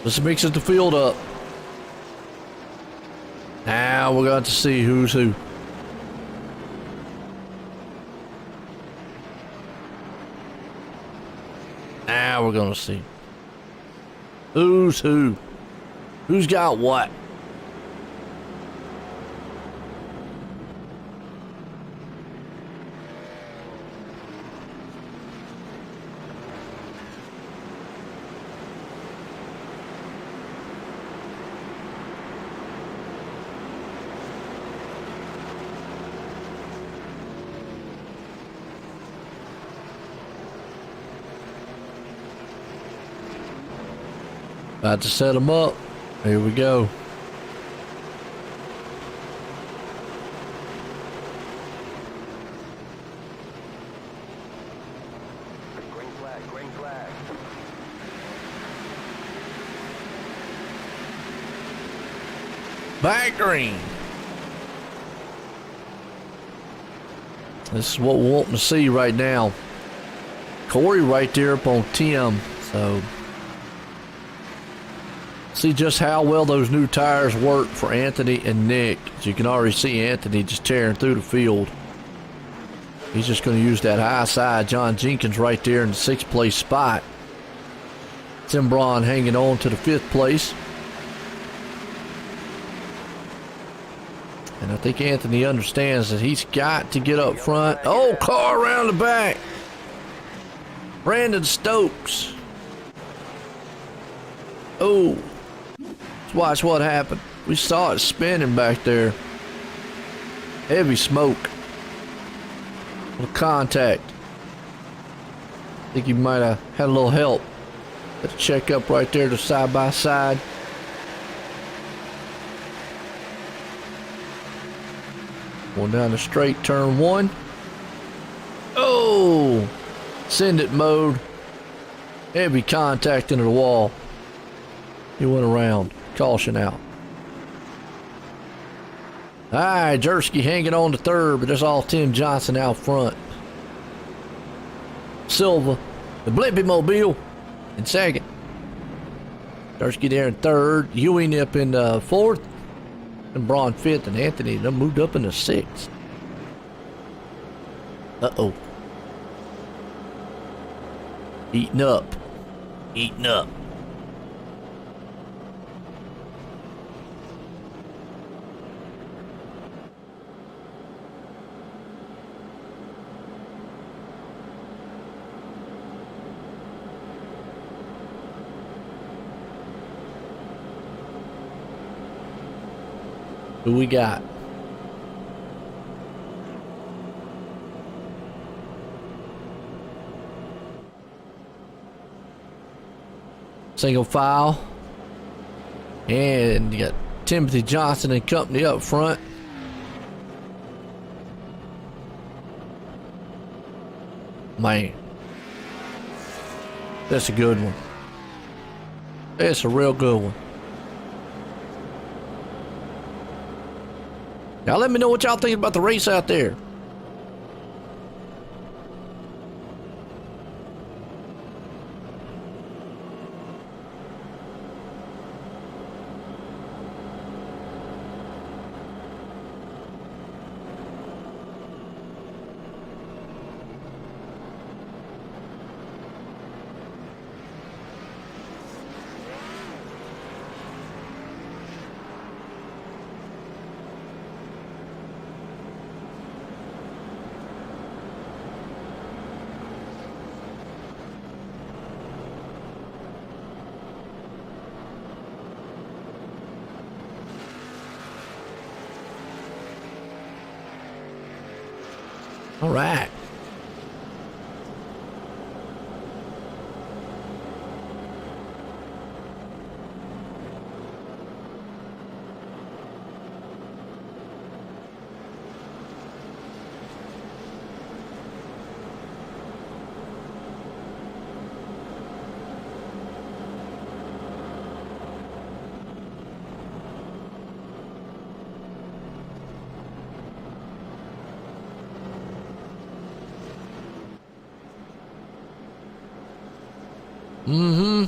This mixes the field up. Now we're going to see who's who. Now we're going to see who's who. Who's got what? About to set them up. Here we go. Green flag, green flag. Back green. This is what we're wanting to see right now. Corey right there up on Tim. So see just how well those new tires work for Anthony and Nick. As you can already see Anthony just tearing through the field. He's just going to use that high side. John Jenkins right there in the 6th place spot. Tim Braun hanging on to the 5th place. And I think Anthony understands that he's got to get up front. Oh, car around the back. Brandon Stokes. Oh. Let's watch what happened. We saw it spinning back there. Heavy smoke. Little contact. I think he might have had a little help. Let's check up right there to side by side. Going down the straight, turn 1. Oh! Send it mode. Heavy contact into the wall. He went around. Caution out. Alright, Jersky hanging on to 3rd, but that's all Tim Johnson out front. Silva, the Blippy Mobile, in 2nd. Jersky there in 3rd. Ewing up in 4th. And Braun 5th, and Anthony done moved up into 6th. Uh-oh. Eating up. Eating up. Who we got? Single file. And you got Timothy Johnson and company up front. Man. That's a good one. That's a real good one. Now let me know what y'all think about the race out there. All right. Mm-hmm.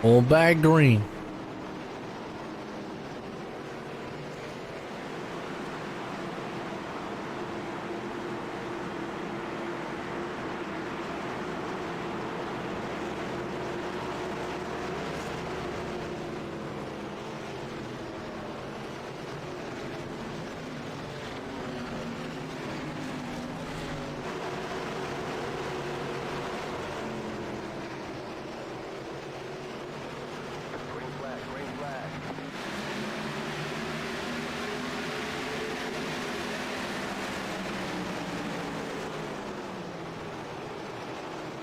On back green.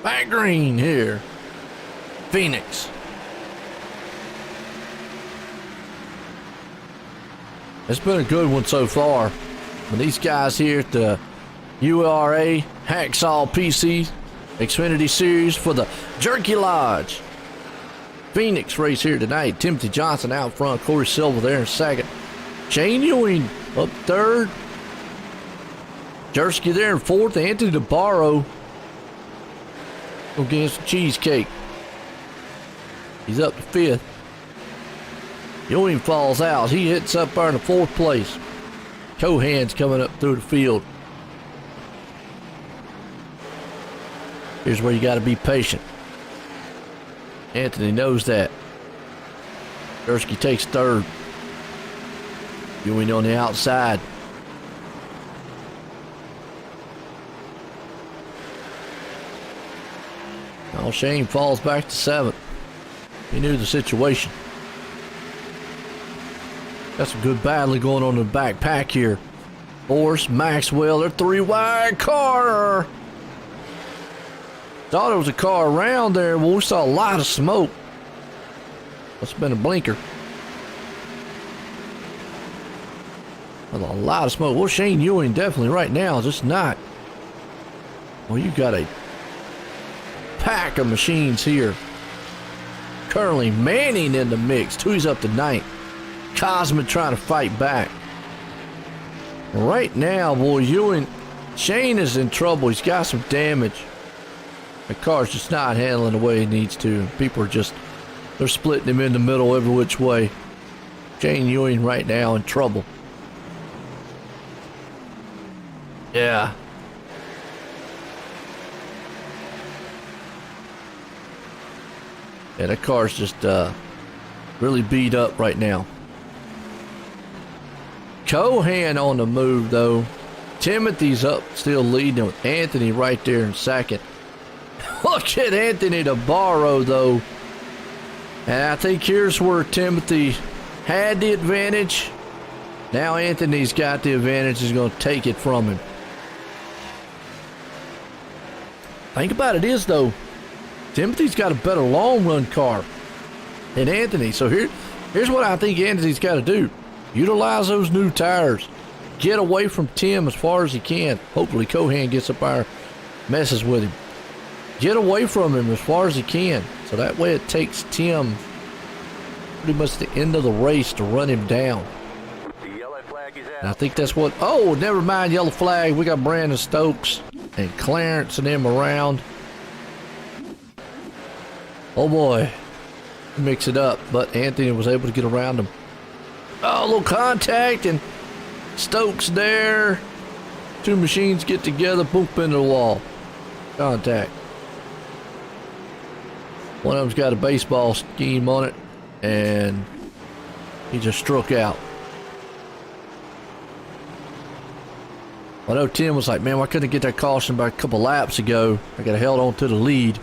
Back green here. Phoenix. It's been a good one so far. And these guys here at the URA Hacksaw PC Xfinity Series for the Jerky Lodge Phoenix race here tonight. Timothy Johnson out front, Corey Silva there in second. Shane Ewing up third. Jersky there in fourth. Anthony DeBarro against Cheesecake. He's up to fifth. Ewing falls out. He hits up there in the fourth place. Cohan's coming up through the field. Here's where you got to be patient. Anthony knows that. Jersky takes third. Ewing on the outside. Now Shane falls back to seventh. He knew the situation. Got some good battling going on in the back pack here. Forrest, Maxwell, they're three wide. Carter. Thought there was a car around there. Well, we saw a lot of smoke. Must have been a blinker. There's a lot of smoke. Well, Shane Ewing definitely right now, just not. Well, you got a pack of machines here. Currently Manning in the mix. He's up to ninth. Cosman trying to fight back. Right now, boy, Shane is in trouble. He's got some damage. The car's just not handling the way it needs to. People are they're splitting him in the middle every which way. Shane Ewing right now in trouble. Yeah. Yeah, that car's just really beat up right now. Cohan on the move, though. Timothy's up, still leading with Anthony right there in second. Look at Anthony DeBarro, though. And I think here's where Timothy had the advantage. Now Anthony's got the advantage. He's going to take it from him. Think about it is, though, Timothy's got a better long-run car than Anthony. So here's what I think Anthony's got to do. Utilize those new tires. Get away from Tim as far as he can. Hopefully Cohan gets up there, messes with him. Get away from him as far as he can. So that way it takes Tim pretty much the end of the race to run him down. The yellow flag is out. And I think that's what... Oh, never mind, yellow flag. We got Brandon Stokes and Clarence and them around. Oh, boy. Mix it up. But Anthony was able to get around him. Oh, a little contact, and Stokes there. Two machines get together, bump into the wall. Contact. One of them's got a baseball scheme on it, and he just struck out. I know Tim was like, man, why couldn't I get that caution about a couple laps ago? I got held on to the lead.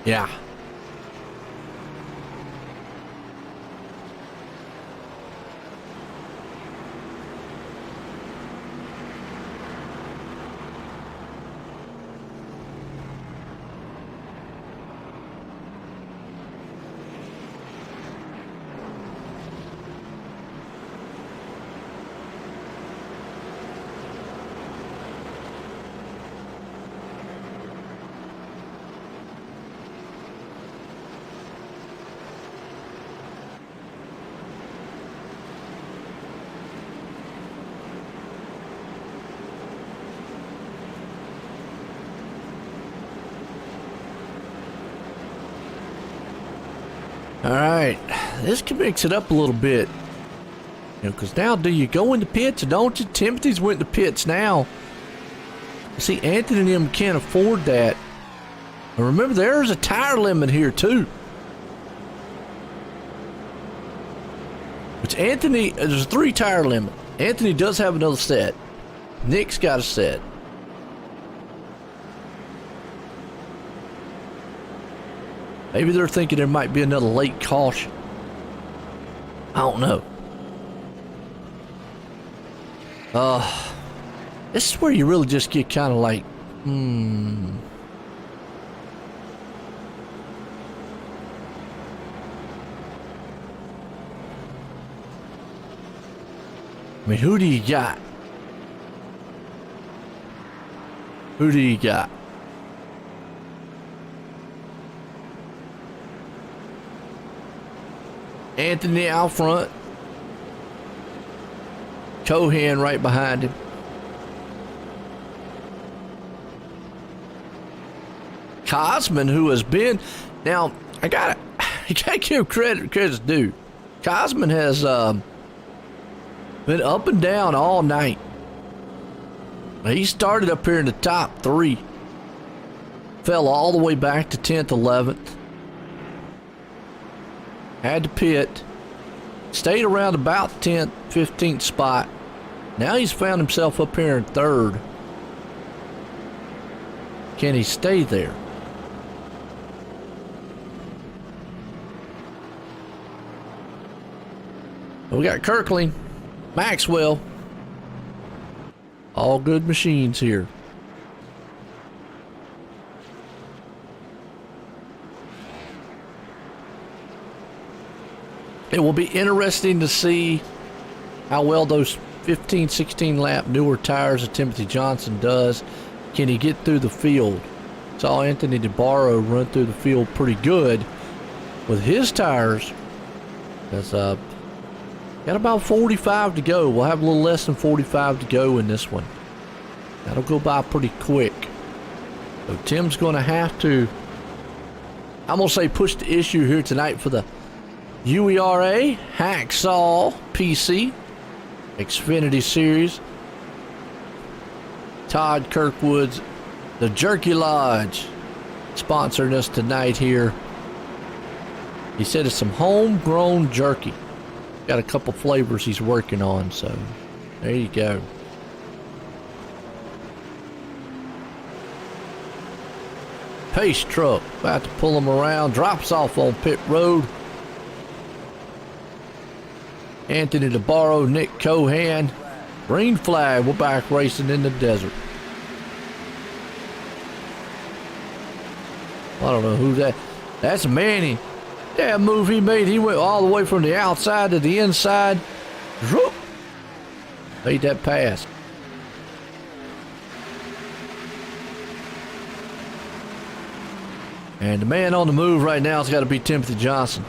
Yeah. All right, this can mix it up a little bit. You know, because now do you go into pits or don't you? Timothy's went to pits now. See, Anthony and them can't afford that. And remember, there's a tire limit here too. Which Anthony, there's a 3 tire limit. Anthony does have another set. Nick's got a set. Maybe they're thinking there might be another late caution. I don't know. This is where you really just get kind of like I mean, who do you got? Who do you got? Anthony out front. Cohan right behind him. Cosman, who has been, now I gotta give credit's due. Cosman has been up and down all night. He started up here in the top 3, fell all the way back to 10th, 11th, had to pit, stayed around about 10th, 15th spot. Now he's found himself up here in 3rd. Can he stay there? We got Kirkling, Maxwell, all good machines here. It will be interesting to see how well those 15, 16 lap newer tires of Timothy Johnson does. Can he get through the field? Saw Anthony DeBarro run through the field pretty good with his tires. That's got about 45 to go. We'll have a little less than 45 to go in this one. That'll go by pretty quick. So Tim's going to have to, I'm going to say, push the issue here tonight for the UERA Hacksaw PC Xfinity Series. Todd Kirkwood's the Jerky Lodge sponsoring us tonight here. He said it's some homegrown jerky. Got a couple flavors he's working on, so there you go. Pace truck about to pull him around, drops off on pit road. Anthony DeBarro, Nick Cohan, green flag. We're back racing in the desert. I don't know who that. That's Manny. That move he made, he went all the way from the outside to the inside. Whoop. Made that pass. And the man on the move right now has got to be Timothy Johnson.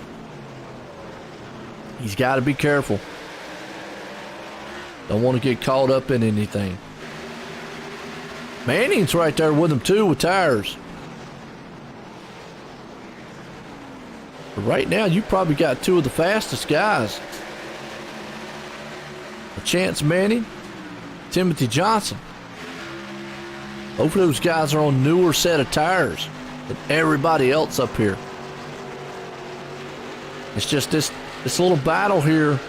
He's got to be careful. Don't want to get caught up in anything. Manning's right there with him too with tires. But right now, you probably got 2 of the fastest guys. Chance Manning, Timothy Johnson. Both of those guys are on newer set of tires than everybody else up here. It's just this little battle here.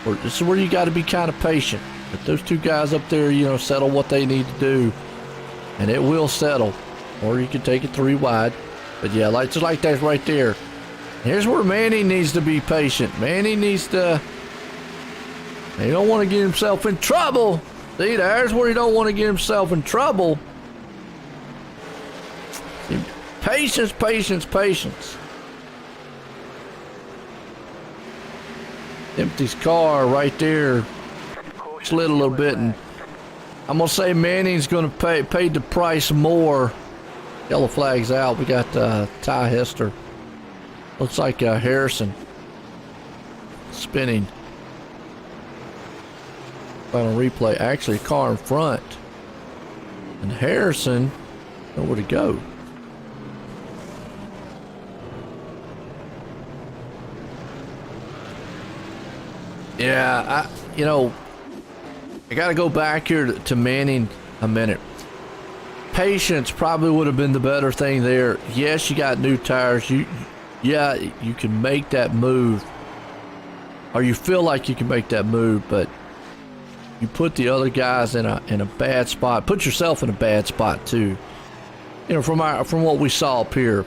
This is where you got to be kind of patient. Let those 2 guys up there, settle what they need to do, and it will settle. Or you can take it 3 wide. But yeah, just like that right there. Here's where Manny needs to be patient. Manny needs to... He don't want to get himself in trouble. See, there's where he don't want to get himself in trouble. Patience, patience, patience. Empty's car right there slid a little bit, and I'm gonna say Manning's gonna pay the price more. Yellow flag's out. We got Ty Hester. Looks like Harrison spinning. Final replay. Actually, a car in front, and Harrison nowhere to go. Yeah, I got to go back here to Manning a minute. Patience probably would have been the better thing there. Yes, you got new tires. You can make that move, or you feel like you can make that move, but you put the other guys in a bad spot. Put yourself in a bad spot too. From what we saw up here,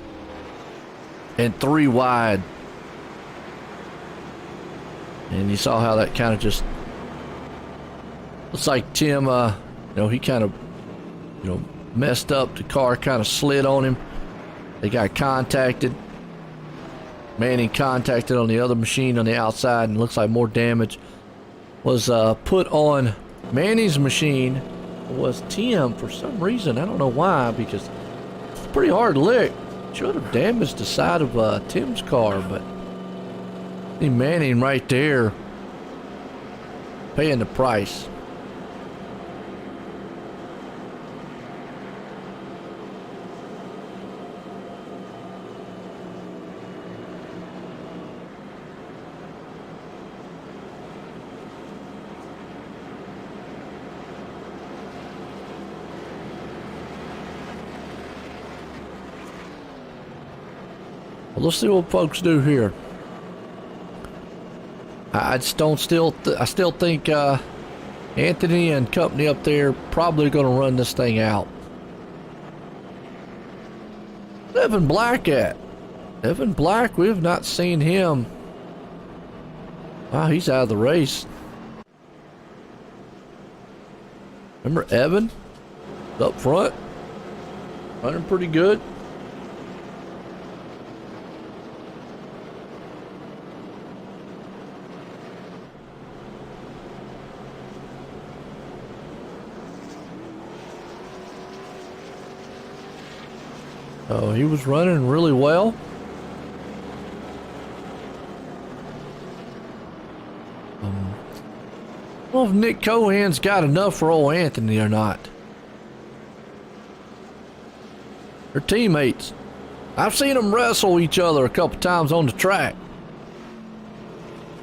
and 3 wide. And you saw how that kind of just Looks like Tim, he kind of, messed up. The car kind of slid on him. They got contacted. Manning contacted on the other machine on the outside, and looks like more damage was put on Manning's machine. It was Tim for some reason. I don't know why, because it's a pretty hard lick. Should have damaged the side of Tim's car, but see Manning right there paying the price. Well, let's see what folks do here. I still think Anthony and company up there probably going to run this thing out. Where's Evan Black at? Evan Black, we have not seen him. Wow, he's out of the race. Remember Evan? Up front. Running pretty good. Oh, he was running really well. I don't know if Nick Cohan's got enough for old Anthony or not. They're teammates. I've seen them wrestle each other a couple times on the track.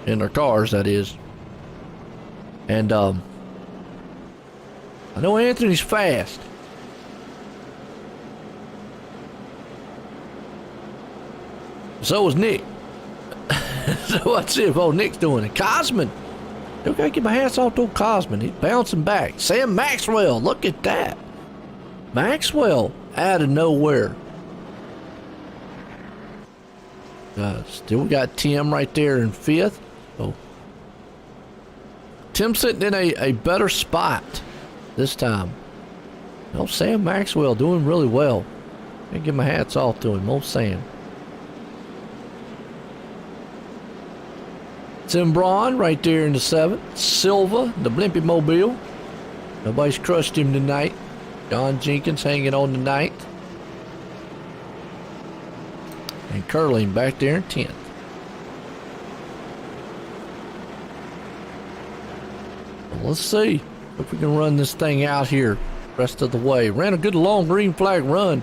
In their cars, that is. And I know Anthony's fast. So was Nick. So let's see if old Nick's doing it. Cosman. I gotta get my hats off to old Cosman. He's bouncing back. Sam Maxwell. Look at that. Maxwell out of nowhere. Still got Tim right there in fifth. So Tim's sitting in a better spot this time. Oh, Sam Maxwell doing really well. I give my hats off to him. Old Sam. Tim Braun right there in the 7th. Silva, the Blimpie Mobile. Nobody's crushed him tonight. John Jenkins hanging on the 9th. And Curling back there in 10th. Well, let's see if we can run this thing out here rest of the way. Ran a good long green flag run.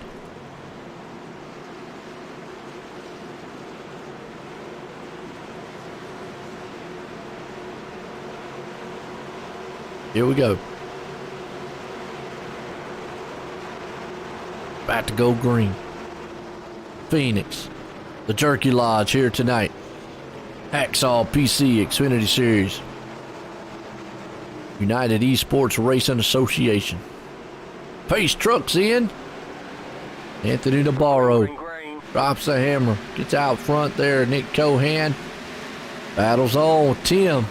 Here we go. About to go green. Phoenix. The Jerky Lodge here tonight. Hacksaw PC Xfinity Series. United Esports Racing Association. Pace trucks in. Anthony Navarro drops the hammer. Gets out front there. Nick Cohan. Battles on with Tim.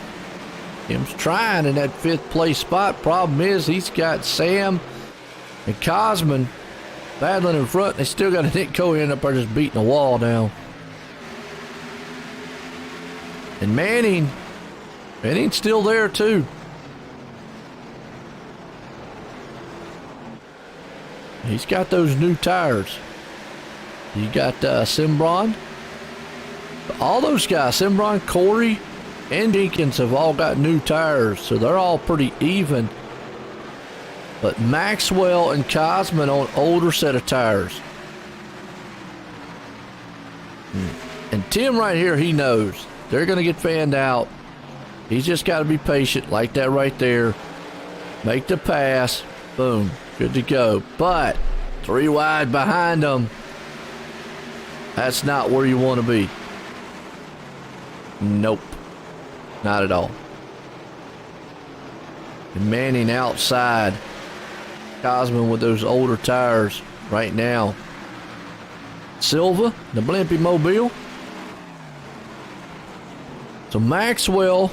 Tim's trying in that 5th place spot. Problem is he's got Sam and Cosman battling in front. They still got a Nick Cohen up there just beating the wall down. And Manning's still there too. He's got those new tires. You got Simbron. All those guys, Simbron, Corey, and Deakins have all got new tires, so they're all pretty even. But Maxwell and Cosman on older set of tires. And Tim right here, he knows. They're going to get fanned out. He's just got to be patient like that right there. Make the pass. Boom. Good to go. But 3 wide behind them. That's not where you want to be. Nope. Not at all. And Manning outside. Cosman with those older tires right now. Silva, the Blimpie Mobile. So Maxwell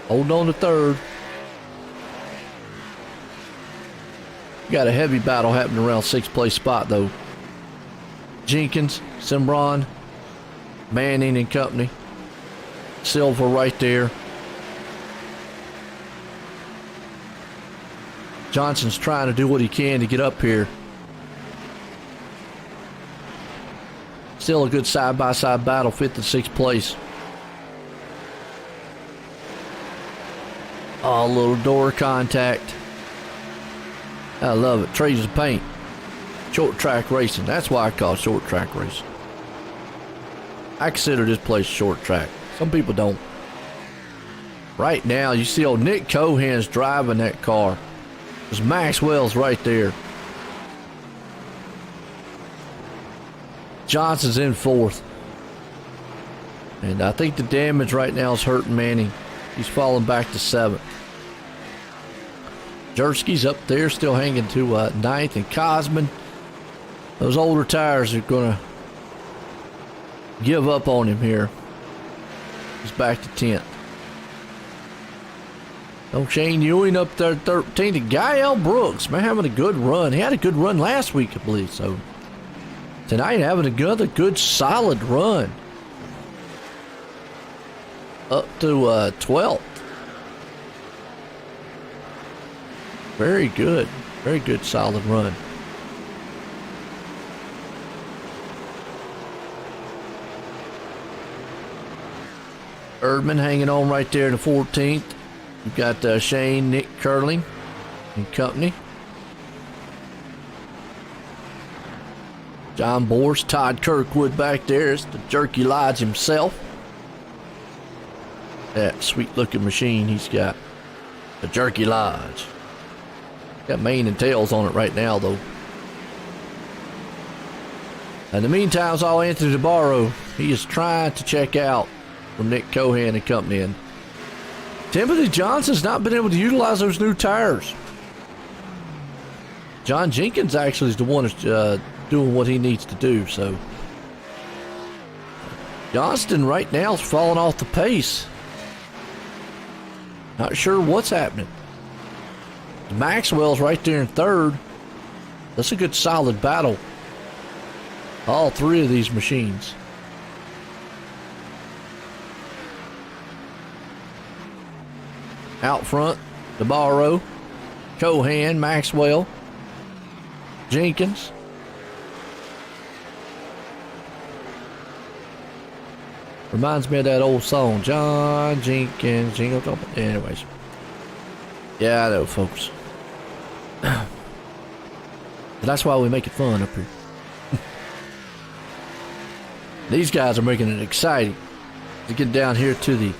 Holding on to third. Got a heavy battle happening around 6th place spot though. Jenkins, Cimbron, Manning and company. Silver right there. Johnson's trying to do what he can to get up here. Still a good side-by-side battle, 5th and 6th place. Oh, little door contact. I love it. Trades of paint. Short track racing. That's why I call it short track racing. I consider this place short track. Some people don't. Right now, you see old Nick Cohan's driving that car. There's Maxwell's right there. Johnson's in 4th. And I think the damage right now is hurting Manning. He's falling back to 7th. Jersky's up there, still hanging to 9th. And Cosman, those older tires are going to give up on him here. He's back to 10th. Oh, Shane Ewing up there 13th. And Gael Brooks, man, having a good run. He had a good run last week, I believe. So tonight having another good solid run. Up to 12th. Very good. Very good solid run. Erdman hanging on right there to 14th. You've got Shane, Nick Curling and company. John Bors, Todd Kirkwood back there. It's the Jerky Lodge himself. That sweet looking machine he's got. The Jerky Lodge. Got mane and tails on it right now though. In the meantime, it's all Anthony DeBarro. He is trying to check out from Nick Cohan and company. And Timothy Johnson's not been able to utilize those new tires. John Jenkins actually is the one that's doing what he needs to do. So Johnston right now is falling off the pace. Not sure what's happening. Maxwell's right there in 3rd. That's a good solid battle. All 3 of these machines. Out front, DeBarro, Cohan, Maxwell, Jenkins. Reminds me of that old song, John Jenkins, Jingle Jump. Anyways. Yeah, I know, folks. That's why we make it fun up here. These guys are making it exciting to get down here to the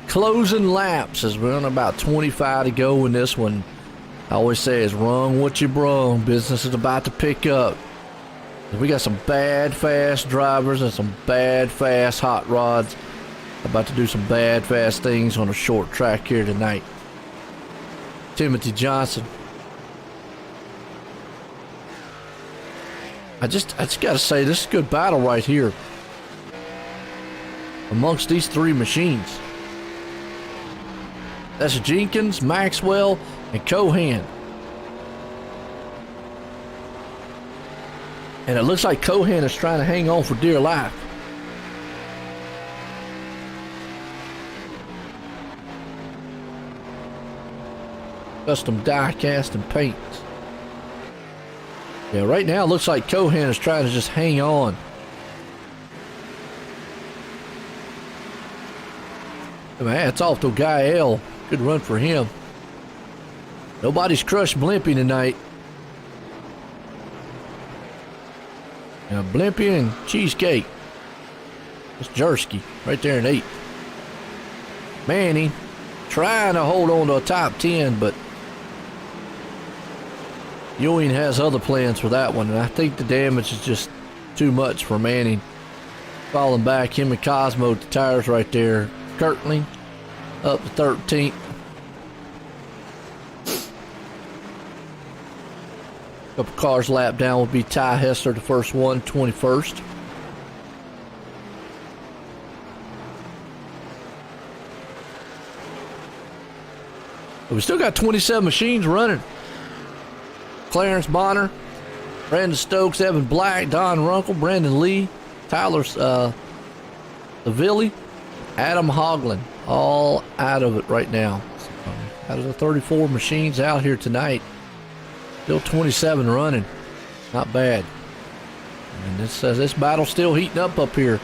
closing laps as we're on about 25 to go in this one. I always say is run what you brung. Business is about to pick up. We got some bad fast drivers and some bad fast hot rods about to do some bad fast things on a short track here tonight. Timothy Johnson. I just gotta say, this is a good battle right here amongst these 3 machines. That's Jenkins, Maxwell, and Cohan. And it looks like Cohan is trying to hang on for dear life. Custom die cast and paints. Yeah, right now it looks like Cohan is trying to just hang on. Man, it's off to Gael. Good run for him. Nobody's crushed Blimpy tonight. Now Blimpy and Cheesecake. It's Jersky right there in 8th. Manning trying to hold on to a top 10, but Ewing has other plans for that one, and I think the damage is just too much for Manning. Falling back, him and Cosmo, the tires right there. Kirtling up to 13th. Couple cars lap down will be Ty Hester, the first one, 21st. But we still got 27 machines running. Clarence Bonner, Brandon Stokes, Evan Black, Don Runkle, Brandon Lee, Tyler Lavilli, Adam Hoglin, all out of it right now. Out of the 34 machines out here tonight, still 27 running. Not bad. And this battle's still heating up here.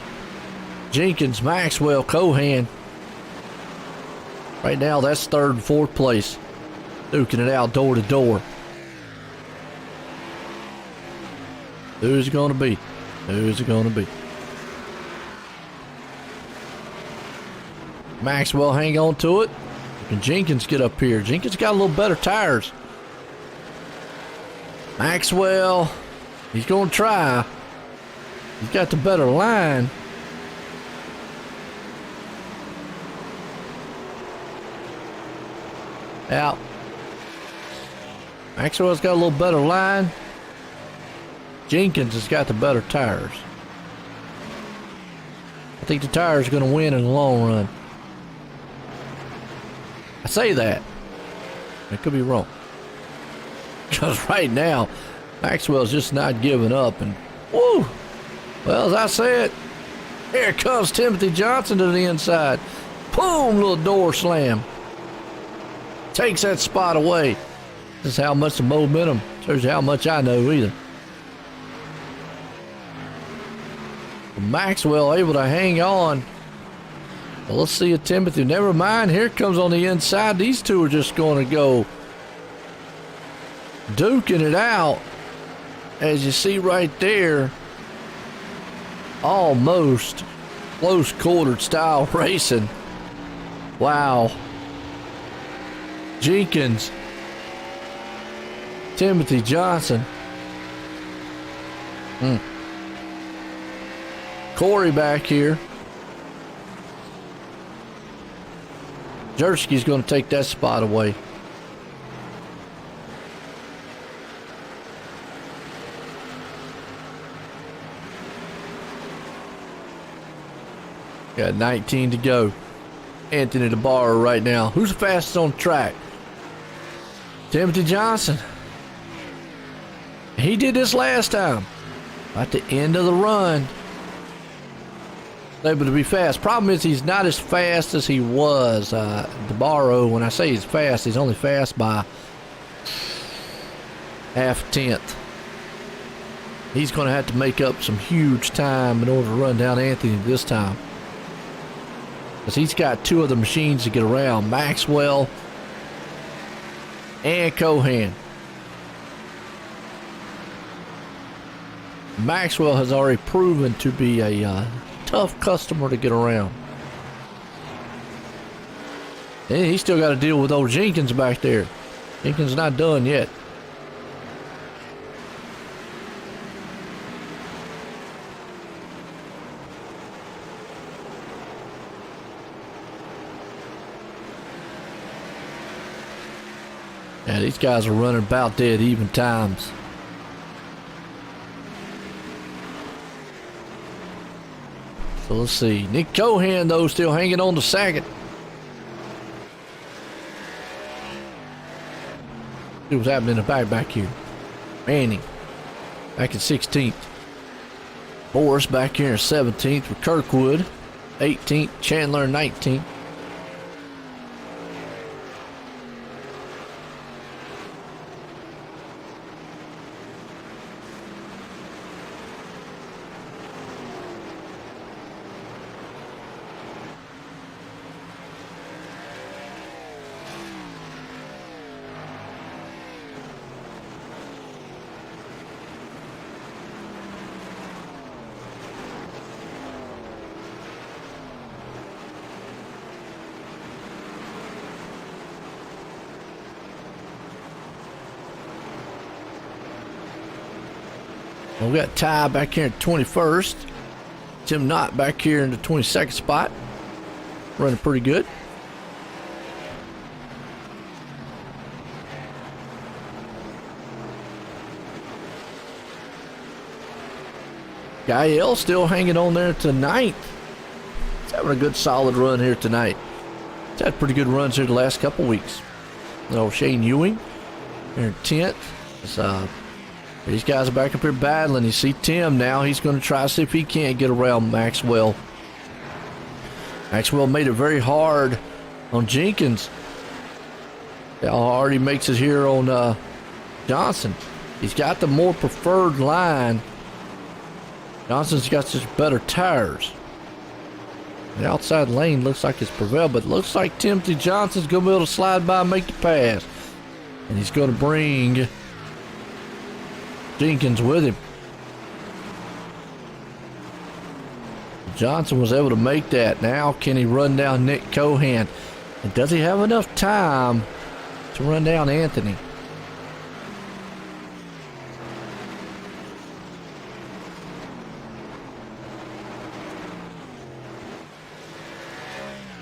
Jenkins, Maxwell, Cohan. Right now, that's third and fourth place. Duking it out door to door. Who's it going to be? Who's it going to be? Maxwell hang on to it. Can Jenkins get up here? Jenkins got a little better tires. Maxwell, he's going to try. He's got the better line. Out. Maxwell's got a little better line. Jenkins has got the better tires. I think the tires are going to win in the long run. I say that. I could be wrong. Because right now, Maxwell's just not giving up. And, woo! Well, as I said, here comes Timothy Johnson to the inside. Boom! Little door slam. Takes that spot away. This is how much the momentum. Shows you how much I know either. Maxwell able to hang on. Well, let's see if Timothy. Never mind. Here comes on the inside. These two are just going to go duking it out. As you see right there. Almost close quartered style racing. Wow. Jenkins. Timothy Johnson. Corey back here. Jersky's going to take that spot away. Got 19 to go. Anthony DeBarra right now. Who's the fastest on track? Timothy Johnson. He did this last time. At the end of the run. Able to be fast. Problem is he's not as fast as he was. DeBarra, when I say he's fast, he's only fast by half a tenth. He's going to have to make up some huge time in order to run down Anthony this time. Because he's got two other machines to get around. Maxwell and Cohan. Maxwell has already proven to be a tough customer to get around. And he's still got to deal with old Jenkins back there. Jenkins not done yet. Yeah, these guys are running about dead even times. So let's see. Nick Cohan, though, still hanging on to second. See what's happening in the back here. Manning back in 16th. Boris back here in 17th with Kirkwood. 18th. Chandler 19th. Well, we got Ty back here in 21st. Tim Knott back here in the 22nd spot. Running pretty good. Gael still hanging on there to 9th. He's having a good solid run here tonight. He's had pretty good runs here the last couple weeks. Shane Ewing. They're in 10th. These guys are back up here battling. You see Tim now. He's going to try to see if he can't get around Maxwell. Maxwell made it very hard on Jenkins. How hard he makes it here on Johnson. He's got the more preferred line. Johnson's got just better tires. The outside lane looks like it's prevailed, but it looks like Timothy Johnson's going to be able to slide by and make the pass. And he's going to bring Jenkins with him. Johnson was able to make that. Now can he run down Nick Cohan? And does he have enough time to run down Anthony?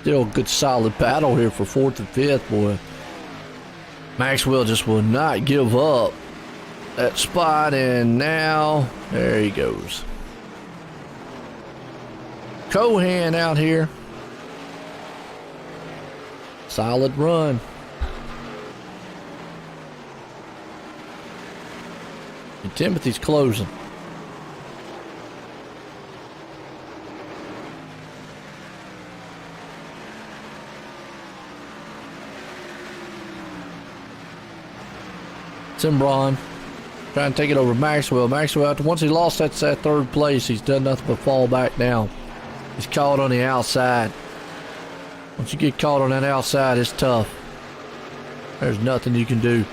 Still a good solid battle here for 4th and 5th, boy. Maxwell just will not give up that spot, and now there he goes. Cohan out here. Solid run. And Timothy's closing. Timbron trying to take it over Maxwell. Maxwell, once he lost that 3rd place, he's done nothing but fall back down. He's caught on the outside. Once you get caught on that outside, it's tough. There's nothing you can do.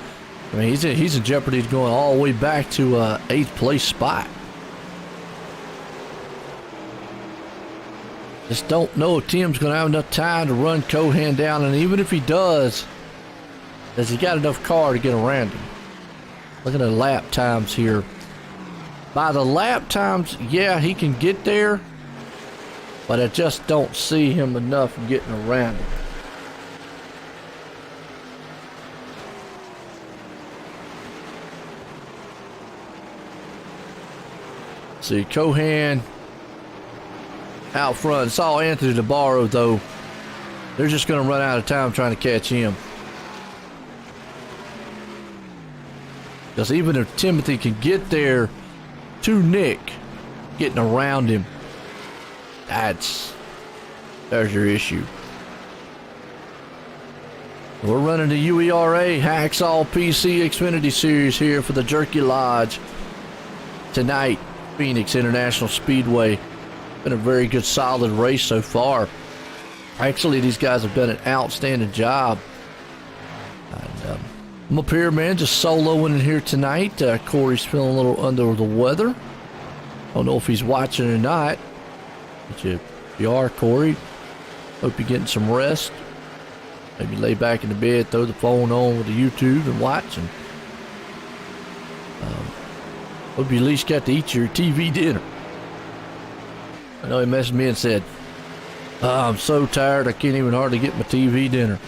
I mean, he's in jeopardy of going all the way back to 8th place spot. Just don't know if Tim's going to have enough time to run Cohan down, and even if he does he got enough car to get around him? Looking at lap times here. By the lap times, yeah, he can get there, but I just don't see him enough getting around him. See, Cohan out front. Saw Anthony DeBarro, though. They're just going to run out of time trying to catch him. Because even if Timothy can get there to Nick, getting around him, there's your issue. We're running the UERA Hacksaw PC Xfinity Series here for the Jerky Lodge tonight. Phoenix International Speedway. Been a very good, solid race so far. Actually, these guys have done an outstanding job. And, I'm up here, man, just soloing in here tonight. Corey's feeling a little under the weather. Don't know if he's watching or not. But if you are, Corey, hope you're getting some rest. Maybe lay back in the bed, throw the phone on with the YouTube and watch. And hope you at least got to eat your TV dinner. I know he messaged me and said, I'm so tired I can't even hardly get my TV dinner.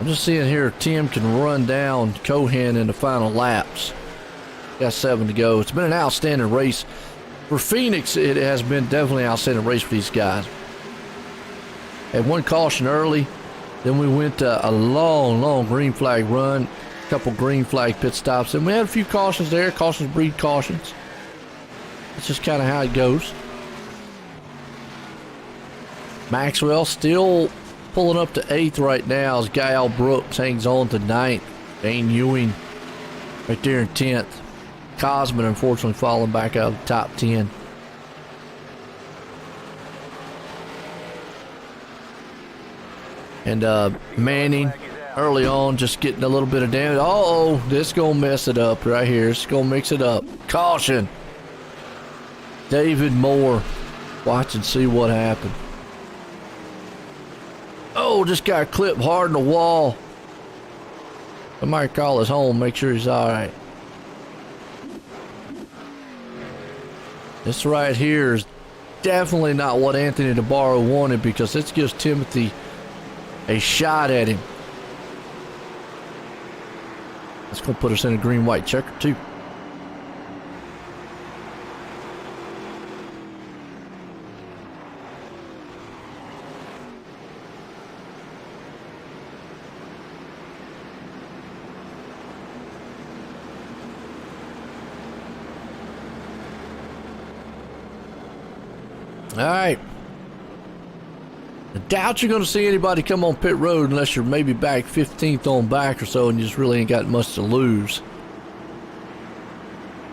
I'm just seeing here if Tim can run down Cohan in the final laps. Got 7 to go. It's been an outstanding race. For Phoenix, it has been definitely an outstanding race for these guys. Had one caution early. Then we went a long green flag run. A couple green flag pit stops. And we had a few cautions there. Cautions breed cautions. It's just kind of how it goes. Maxwell still pulling up to 8th right now as Guy Brooks hangs on to 9th. Dane Ewing right there in 10th. Cosman unfortunately falling back out of the top 10. And Manning early on just getting a little bit of damage. Uh-oh, this is going to mess it up right here. It's going to mix it up. Caution. David Moore. Watch and see what happened. Oh, just got clipped hard in the wall. I might call his home, make sure he's all right. This right here is definitely not what Anthony DeBarro wanted, because this gives Timothy a shot at him. That's going to put us in a green-white checker, too. right. I doubt you're going to see anybody come on pit road unless you're maybe back 15th on back or so and you just really ain't got much to lose.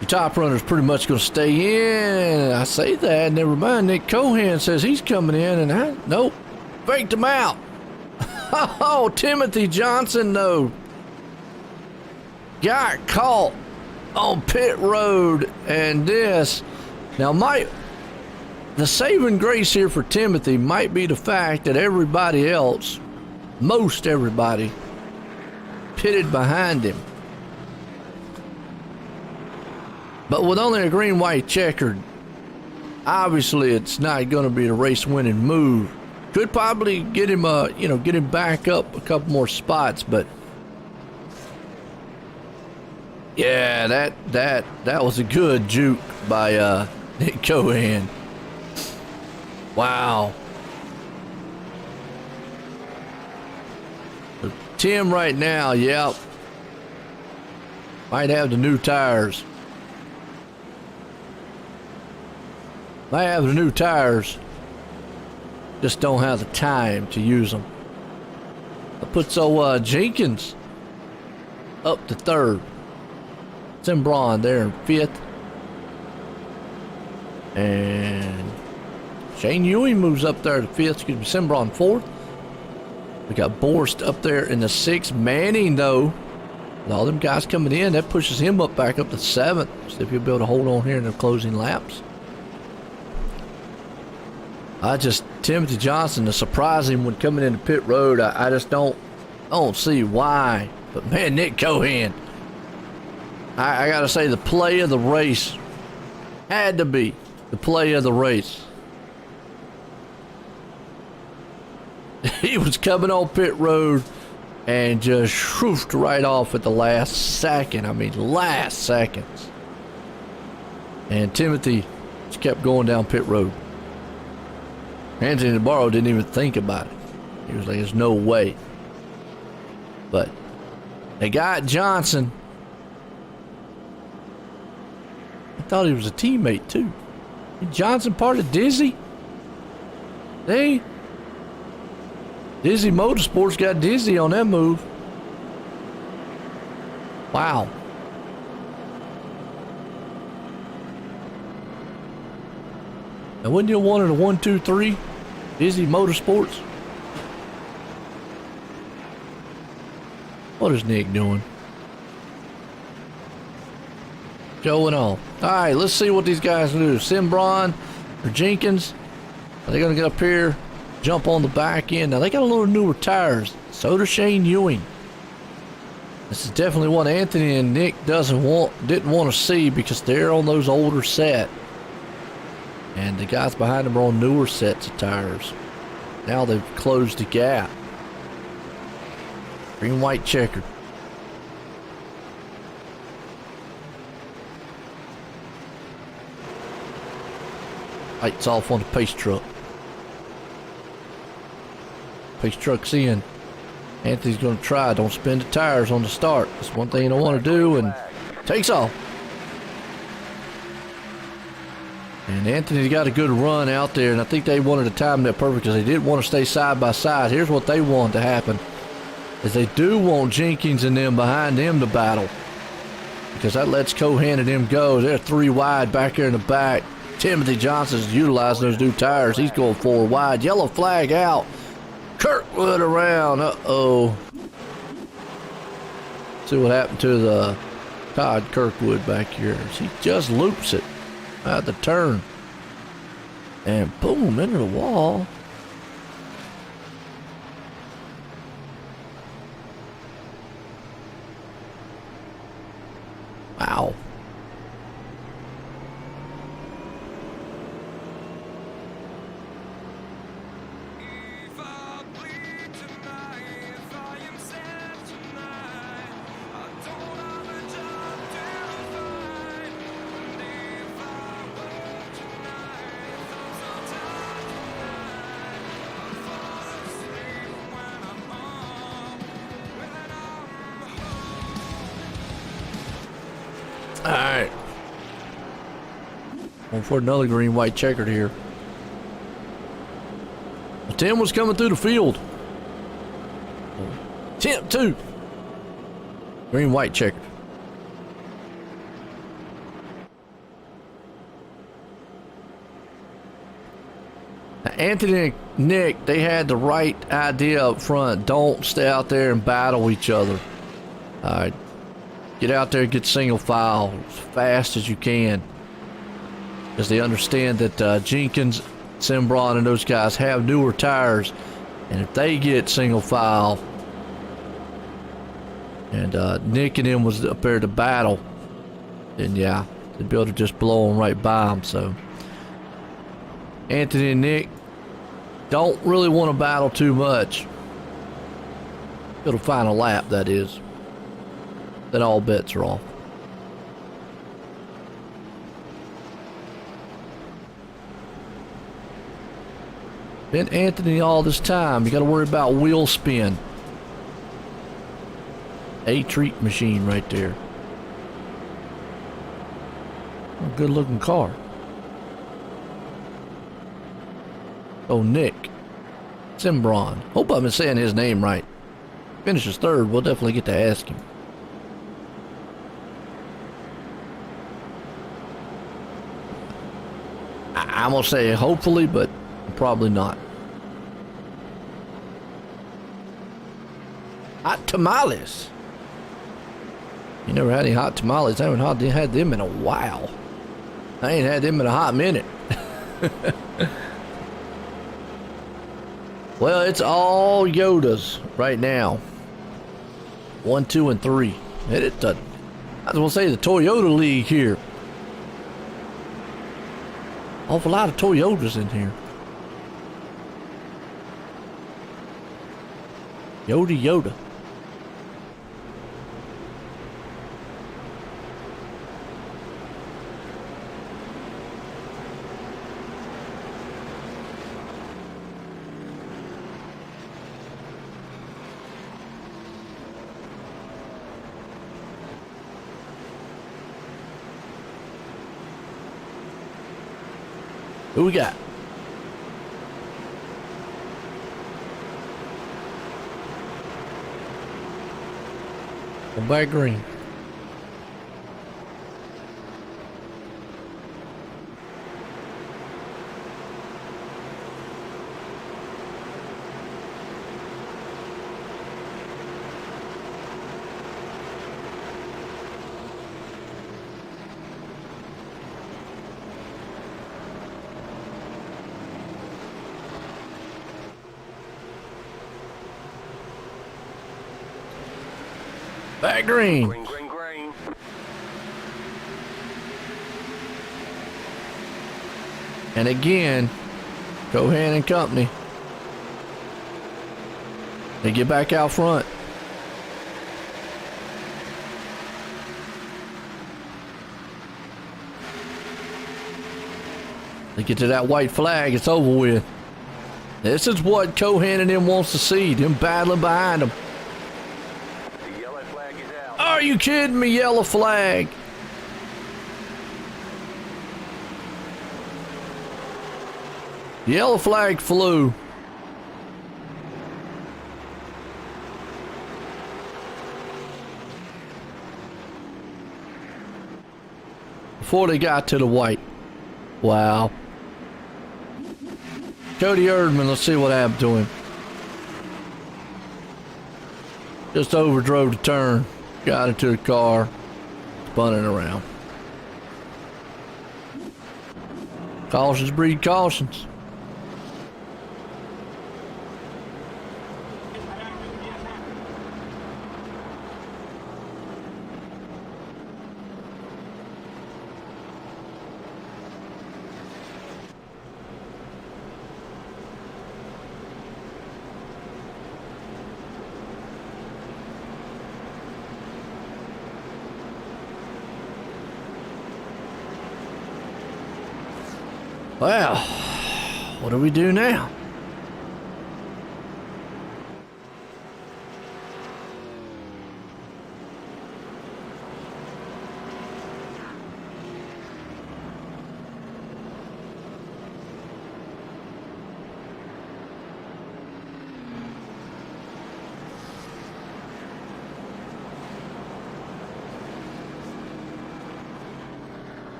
Your top runner's pretty much going to stay in. I say that, never mind. Nick Cohan says he's coming in, and nope, faked him out. Oh, Timothy Johnson, though, got caught on pit road, and this. Now, the saving grace here for Timothy might be the fact that everybody else, most everybody, pitted behind him. But with only a green-white checkered, obviously it's not going to be the race-winning move. Could probably get him, get him back up a couple more spots, but yeah, that was a good juke by Nick Cohan. Wow. So Tim right now, yep, might have the new tires. Might have the new tires, just don't have the time to use them. I put Jenkins up to third. Sembron there in fifth. And Shane Ewing moves up there to fifth. Excuse me, Sembron fourth. We got Borst up there in the sixth. Manning, though, with all them guys coming in, that pushes him back up to seventh. See if he'll be able to hold on here in the closing laps. Timothy Johnson, the surprising when coming into pit road, I just don't see why. But man, Nick Cohan, I gotta say, the play of the race had to be the play of the race. He was coming on pit road and just shoofed right off at the last second. I mean, last seconds. And Timothy just kept going down pit road. Anthony Navarro didn't even think about it. He was like, there's no way. But they got Johnson. I thought he was a teammate, too. Johnson part of Dizzy? Dizzy Motorsports got Dizzy on that move. Wow. Now, wouldn't you want it a 1, 2, 3? Dizzy Motorsports? What is Nick doing? Going on. Alright, let's see what these guys do. Sembron or Jenkins. Are they going to get up here, jump on the back end? Now, they got a little newer tires. So does Shane Ewing. This is definitely what Anthony and Nick didn't want to see because they're on those older set. And the guys behind them are on newer sets of tires. Now they've closed the gap. Green, white, checkered. Lights off on the pace truck. Pace truck's in. Anthony's going to try. Don't spin the tires on the start. That's one thing you don't want to do. And takes off. And Anthony's got a good run out there, and I think they wanted to time that perfect because they did want to stay side by side. Here's what they want to happen, is they do want Jenkins and them behind them to battle because that lets Cohan and them go. They're 3 wide back there in the back. Timothy Johnson's utilizing those new tires. He's going 4 wide. Yellow flag out. Kirkwood around. Uh-oh. See what happened to the Todd Kirkwood back here. He just loops it out the turn. And boom, into the wall. Wow. Alright. Going for another green, white checkered here. Tim was coming through the field. Tim, 2. Green, white, checkered. Now, Anthony and Nick, they had the right idea up front. Don't stay out there and battle each other. All right. Get out there and get single file as fast as you can. Because they understand that Jenkins, Simbron, and those guys have newer tires. And if they get single file, and Nick and him was up there to battle, then yeah, they'd be able to just blow them right by them. So Anthony and Nick don't really want to battle too much. It'll find a lap, that is. Then all bets are off. Been Anthony all this time. You got to worry about wheel spin. A treat machine right there. A good looking car. Oh, Nick Simbron. Hope I've been saying his name right. Finishes 3rd. We'll definitely get to ask him. I'm gonna say hopefully, but probably not. Hot tamales. You never had any hot tamales? I haven't had them in a while. I ain't had them in a hot minute. Well, it's all Yodas right now. 1, 2, and 3. I was gonna say the Toyota League here. Awful lot of Toyotas in here. Yoda. Who we got? One by green. Back green. Green. And again, Cohan and company. They get back out front. They get to that white flag, it's over with. This is what Cohan and them wants to see, them battling behind them. The yellow flag is out. Are you kidding me? Yellow flag. Yellow flag flew. Before they got to the white. Wow. Cody Erdman, let's see what happened to him. Just overdrove the turn. Got into the car. Spun it around. Cautions breed cautions. Well, what do we do now?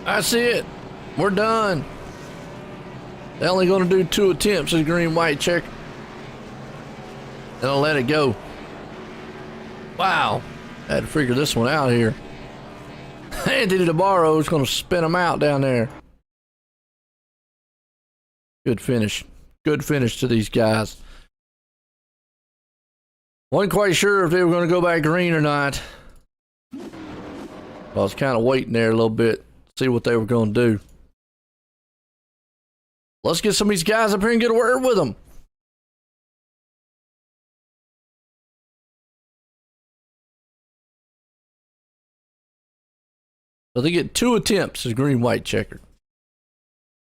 That's it. We're done. They're only going to do 2 attempts of green-white checker. And I'll let it go. Wow. I had to figure this one out here. Anthony DeBarro is going to spin them out down there. Good finish. Good finish to these guys. Wasn't quite sure if they were going to go back green or not. I was kind of waiting there a little bit, see what they were going to do. Let's get some of these guys up here and get a word with them. So they get 2 attempts as green-white checker.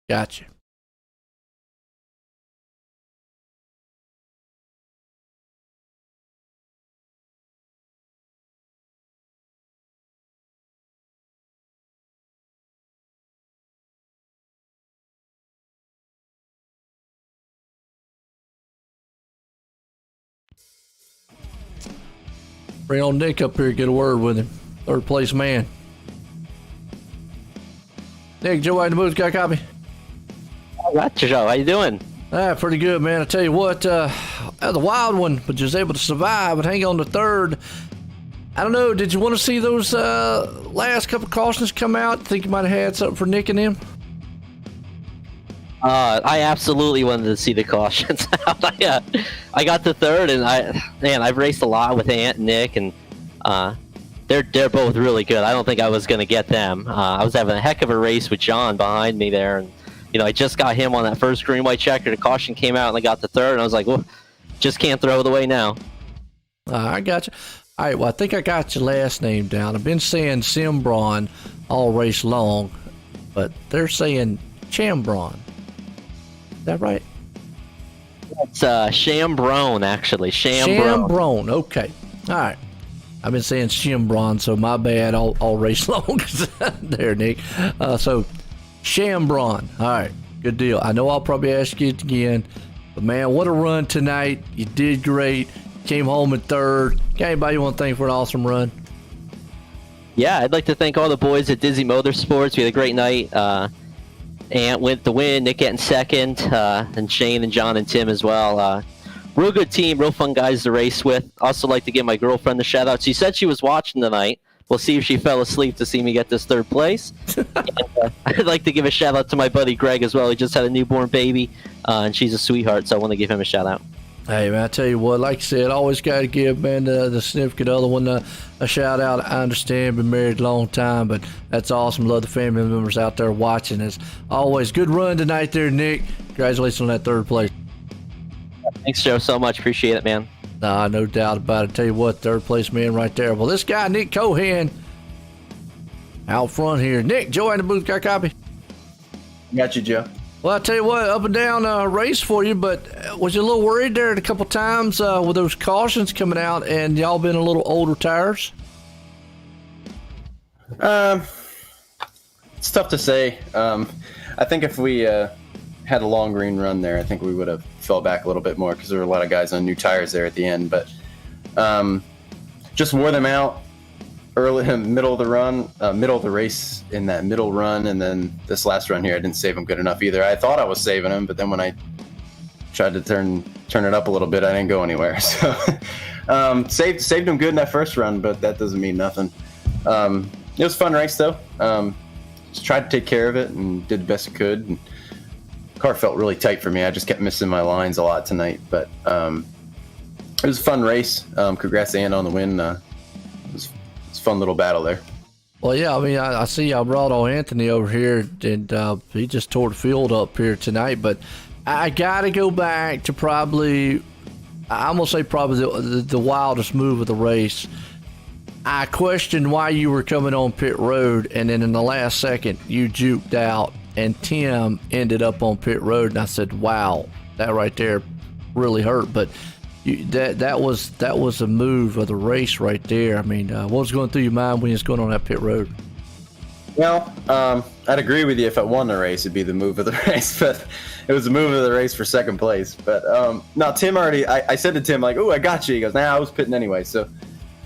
Gotcha. Bring on Nick up here, get a word with him. 3rd place man. Nick, Joe White in the booth, got a copy? I got you, Joe. How you doing? Pretty good, man. I tell you what, the wild one, but just able to survive and hang on to 3rd. I don't know, did you want to see those last couple cautions come out? Think you might have had something for Nick and him? I absolutely wanted to see the cautions out. I got to 3rd, and I've raced a lot with Ant and Nick, and they're both really good. I don't think I was going to get them. I was having a heck of a race with John behind me there, and I just got him on that first green-white checker. The caution came out, and I got to 3rd, and I was like, well, just can't throw it away now. I got you. All right, well, I think I got your last name down. I've been saying Simbron all race long, but they're saying Chambron. Is that right? It's Chambrone, actually. Chambrone, okay. All right. I've been saying Shimbron, so my bad all race long there, Nick. So, Chambron. All right, good deal. I know I'll probably ask you again, but man, what a run tonight. You did great. Came home in 3rd. Got anybody you want to thank for an awesome run? Yeah, I'd like to thank all the boys at Dizzy Motorsports. We had a great night. Ant went the win, Nick getting 2nd, and Shane and John and Tim as well. Real good team, real fun guys to race with. Also like to give my girlfriend a shout out. She said she was watching tonight. We'll see if she fell asleep to see me get this 3rd place. And, I'd like to give a shout out to my buddy Greg as well. He just had a newborn baby, and she's a sweetheart, so I want to give him a shout out. Hey, man, I tell you what, like I said, always got to give, man, the significant other one a shout out. I understand, been married a long time, but that's awesome. Love the family members out there watching. As always, good run tonight there, Nick. Congratulations on that 3rd place. Thanks, Joe, so much. Appreciate it, man. Nah, no doubt about it. Tell you what, 3rd place man right there. Well, this guy, Nick Cohan, out front here. Nick, Joe in the booth, got a copy? Got you, Joe. Well, I tell you what, up and down race for you, but was you a little worried there a couple times with those cautions coming out, and y'all been a little older tires? It's tough to say. I think if we had a long green run there, I think we would have fell back a little bit more because there were a lot of guys on new tires there at the end. But just wore them out early, middle of the run, middle of the race in that middle run, and then this last run here, I didn't save them good enough either. I thought I was saving them, but then when I tried to turn it up a little bit, I didn't go anywhere. So saved them good in that first run, but that doesn't mean nothing. It was a fun race though. Just tried to take care of it and did the best I could. And the car felt really tight for me. I just kept missing my lines a lot tonight, but it was a fun race. Congrats to Ann on the win. It was a fun little battle there. Well, yeah, I mean, I see y'all brought on Anthony over here, and he just tore the field up here tonight. But I got to go back to probably, I'm going to say probably the wildest move of the race. I questioned why you were coming on pit road, and then in the last second, you juked out, and Tim ended up on pit road, and I said, wow, that right there really hurt. But that was a move of the race right there. I mean, what was going through your mind when you was going on that pit road? Well, I'd agree with you if I won the race, it'd be the move of the race, but it was the move of the race for second place. But no, Tim already, I said to Tim, like, oh, I got you. He goes, nah, I was pitting anyway. So,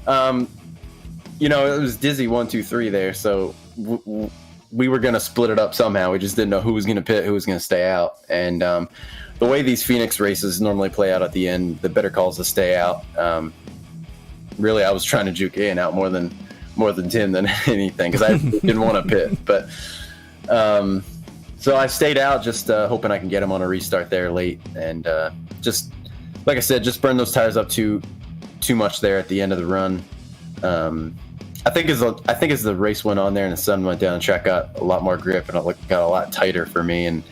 it was Dizzy 1, 2, 3 there. So we were going to split it up somehow. We just didn't know who was going to pit, who was going to stay out. And the way these Phoenix races normally play out at the end, the better calls to stay out. Really, I was trying to juke Ian out more than Tim than anything, because I didn't want to pit. But so I stayed out, just hoping I can get him on a restart there late, and just like I said, just burn those tires up too much there at the end of the run. I think as the race went on there and the sun went down, the track got a lot more grip and it got a lot tighter for me, and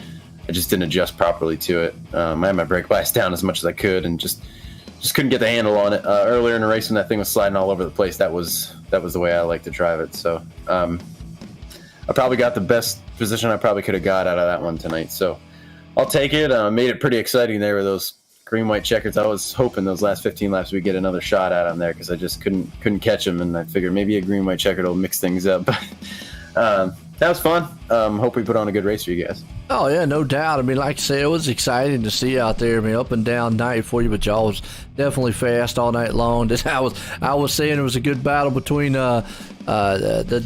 I just didn't adjust properly to it. I had my brake bias down as much as I could, and just couldn't get the handle on it. Earlier in the race, when that thing was sliding all over the place, that was the way I like to drive it. So I probably got the best position I probably could have got out of that one tonight. So I'll take it. Made it pretty exciting there with those green-white checkers. I was hoping those last 15 laps we'd get another shot at him there, because I just couldn't catch him, and I figured maybe a green-white checker will mix things up. But that was fun. Hope we put on a good race for you guys. Oh, yeah, no doubt. I mean, like I said, it was exciting to see out there. I mean, up and down night for you, but y'all was definitely fast all night long. I was saying it was a good battle between the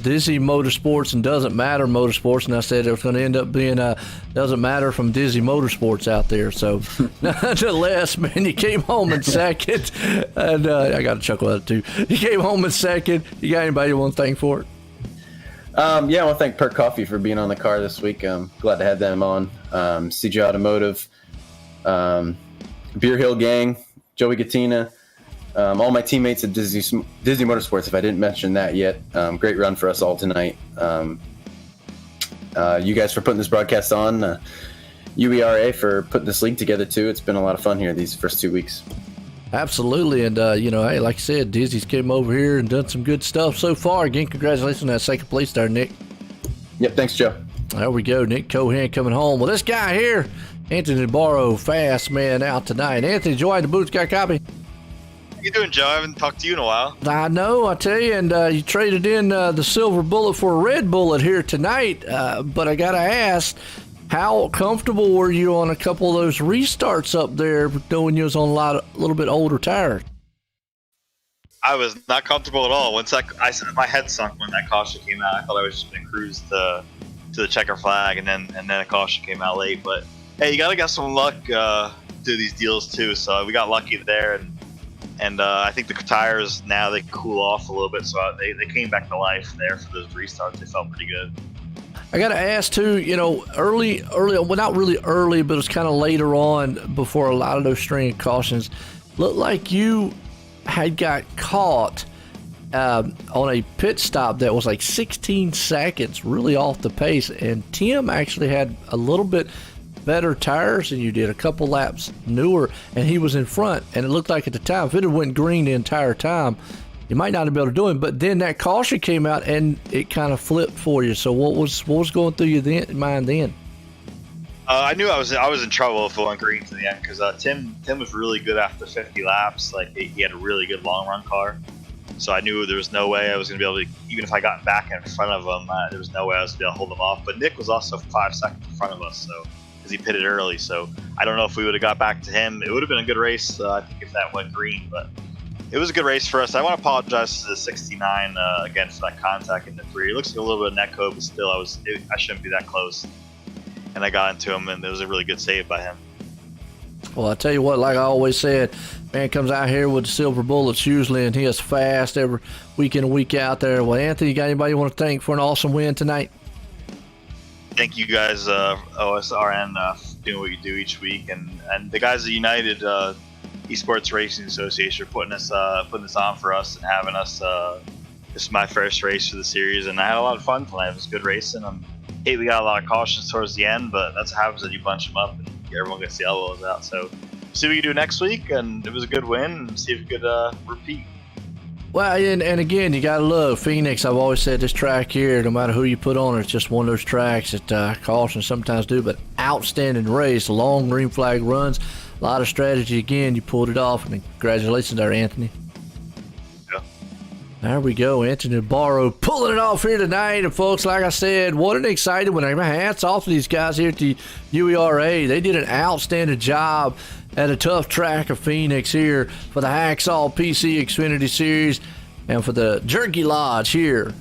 Dizzy Motorsports and Doesn't Matter Motorsports, and I said it was going to end up being Doesn't Matter from Dizzy Motorsports out there. So, nonetheless, man, you came home in second, and I got to chuckle at it too. You came home in second. You got anybody you want to thank for it? Yeah, I want to thank Perk Coffee for being on the car this week. Glad to have them on. CJ Automotive, Beer Hill Gang, Joey Gattina, all my teammates at Disney Motorsports, if I didn't mention that yet. Great run for us all tonight. You guys for putting this broadcast on. UERA for putting this league together, too. It's been a lot of fun here these first 2 weeks. Absolutely, and hey, like I said, Dizzy's came over here and done some good stuff so far. Again, congratulations on that second place there, Nick. Yep, thanks, Joe. There we go, Nick Cohan coming home. Well, this guy here, Anthony Barrow, fast man out tonight. Anthony, Joy in the booth, got a copy? How you doing, Joe? I haven't talked to you in a while. I know, I tell you, and you traded in the silver bullet for a red bullet here tonight, but I got to ask, how comfortable were you on a couple of those restarts up there, knowing you was on a little bit older tires? I was not comfortable at all. Once my head sunk when that caution came out. I thought I was just going to cruise to the checker flag, and then a caution came out late. But hey, you got to get some luck to these deals too. So we got lucky there, and I think the tires now they cool off a little bit, so they came back to life there for those restarts. They felt pretty good. I got to ask too, early, well, not really early, but it was kind of later on before a lot of those string of cautions. Looked like you had got caught on a pit stop that was like 16 seconds, really off the pace. And Tim actually had a little bit better tires than you did, a couple laps newer, and he was in front. And it looked like at the time, if it had went green the entire time, you might not have been able to do it, but then that caution came out and it kind of flipped for you. So what was going through your mind then? I knew I was in trouble if it went green to the end, because Tim was really good after 50 laps. Like he had a really good long run car, so I knew there was no way I was going to be able to. Even if I got back in front of him, there was no way I was going to be able to hold him off. But Nick was also 5 seconds in front of us, so because he pitted early. So I don't know if we would have got back to him. It would have been a good race, I think, if that went green, but. It was a good race for us. I want to apologize to the 69 again for that contact in the 3. It looks like a little bit of net code, but still, I shouldn't be that close. And I got into him, and it was a really good save by him. Well, I tell you what, like I always said, man comes out here with the silver bullets usually, and he is fast every week in and week out there. Well, Anthony, you got anybody you want to thank for an awesome win tonight? Thank you guys, OSRN, for doing what you do each week, and the guys at United. Esports Racing Association for putting this on for us and having us. This is my first race for the series, and I had a lot of fun tonight. It was good racing. We got a lot of cautions towards the end, but that's what happens when you bunch them up and everyone gets the elbows out. So see what we can do next week, and it was a good win, and see if we could repeat. Well, and again, you got to love Phoenix. I've always said this track here, no matter who you put on, it's just one of those tracks that cautions sometimes do, but outstanding race, long green flag runs. A lot of strategy. Again, you pulled it off. And congratulations there, Anthony. Yeah. There we go. Anthony Barrow pulling it off here tonight. And, folks, like I said, what an exciting one. My hats off to these guys here at the UERA. They did an outstanding job at a tough track of Phoenix here for the Hacksaw PC Xfinity Series and for the Jerky Lodge here,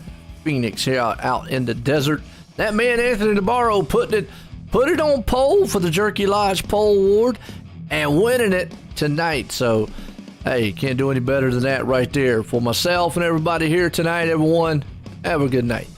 Phoenix, here out in the desert. That man Anthony DeBarro put it on pole for the Jerky Lodge Pole Award and winning it tonight. So, hey, can't do any better than that right there. For myself and everybody here tonight, everyone, have a good night.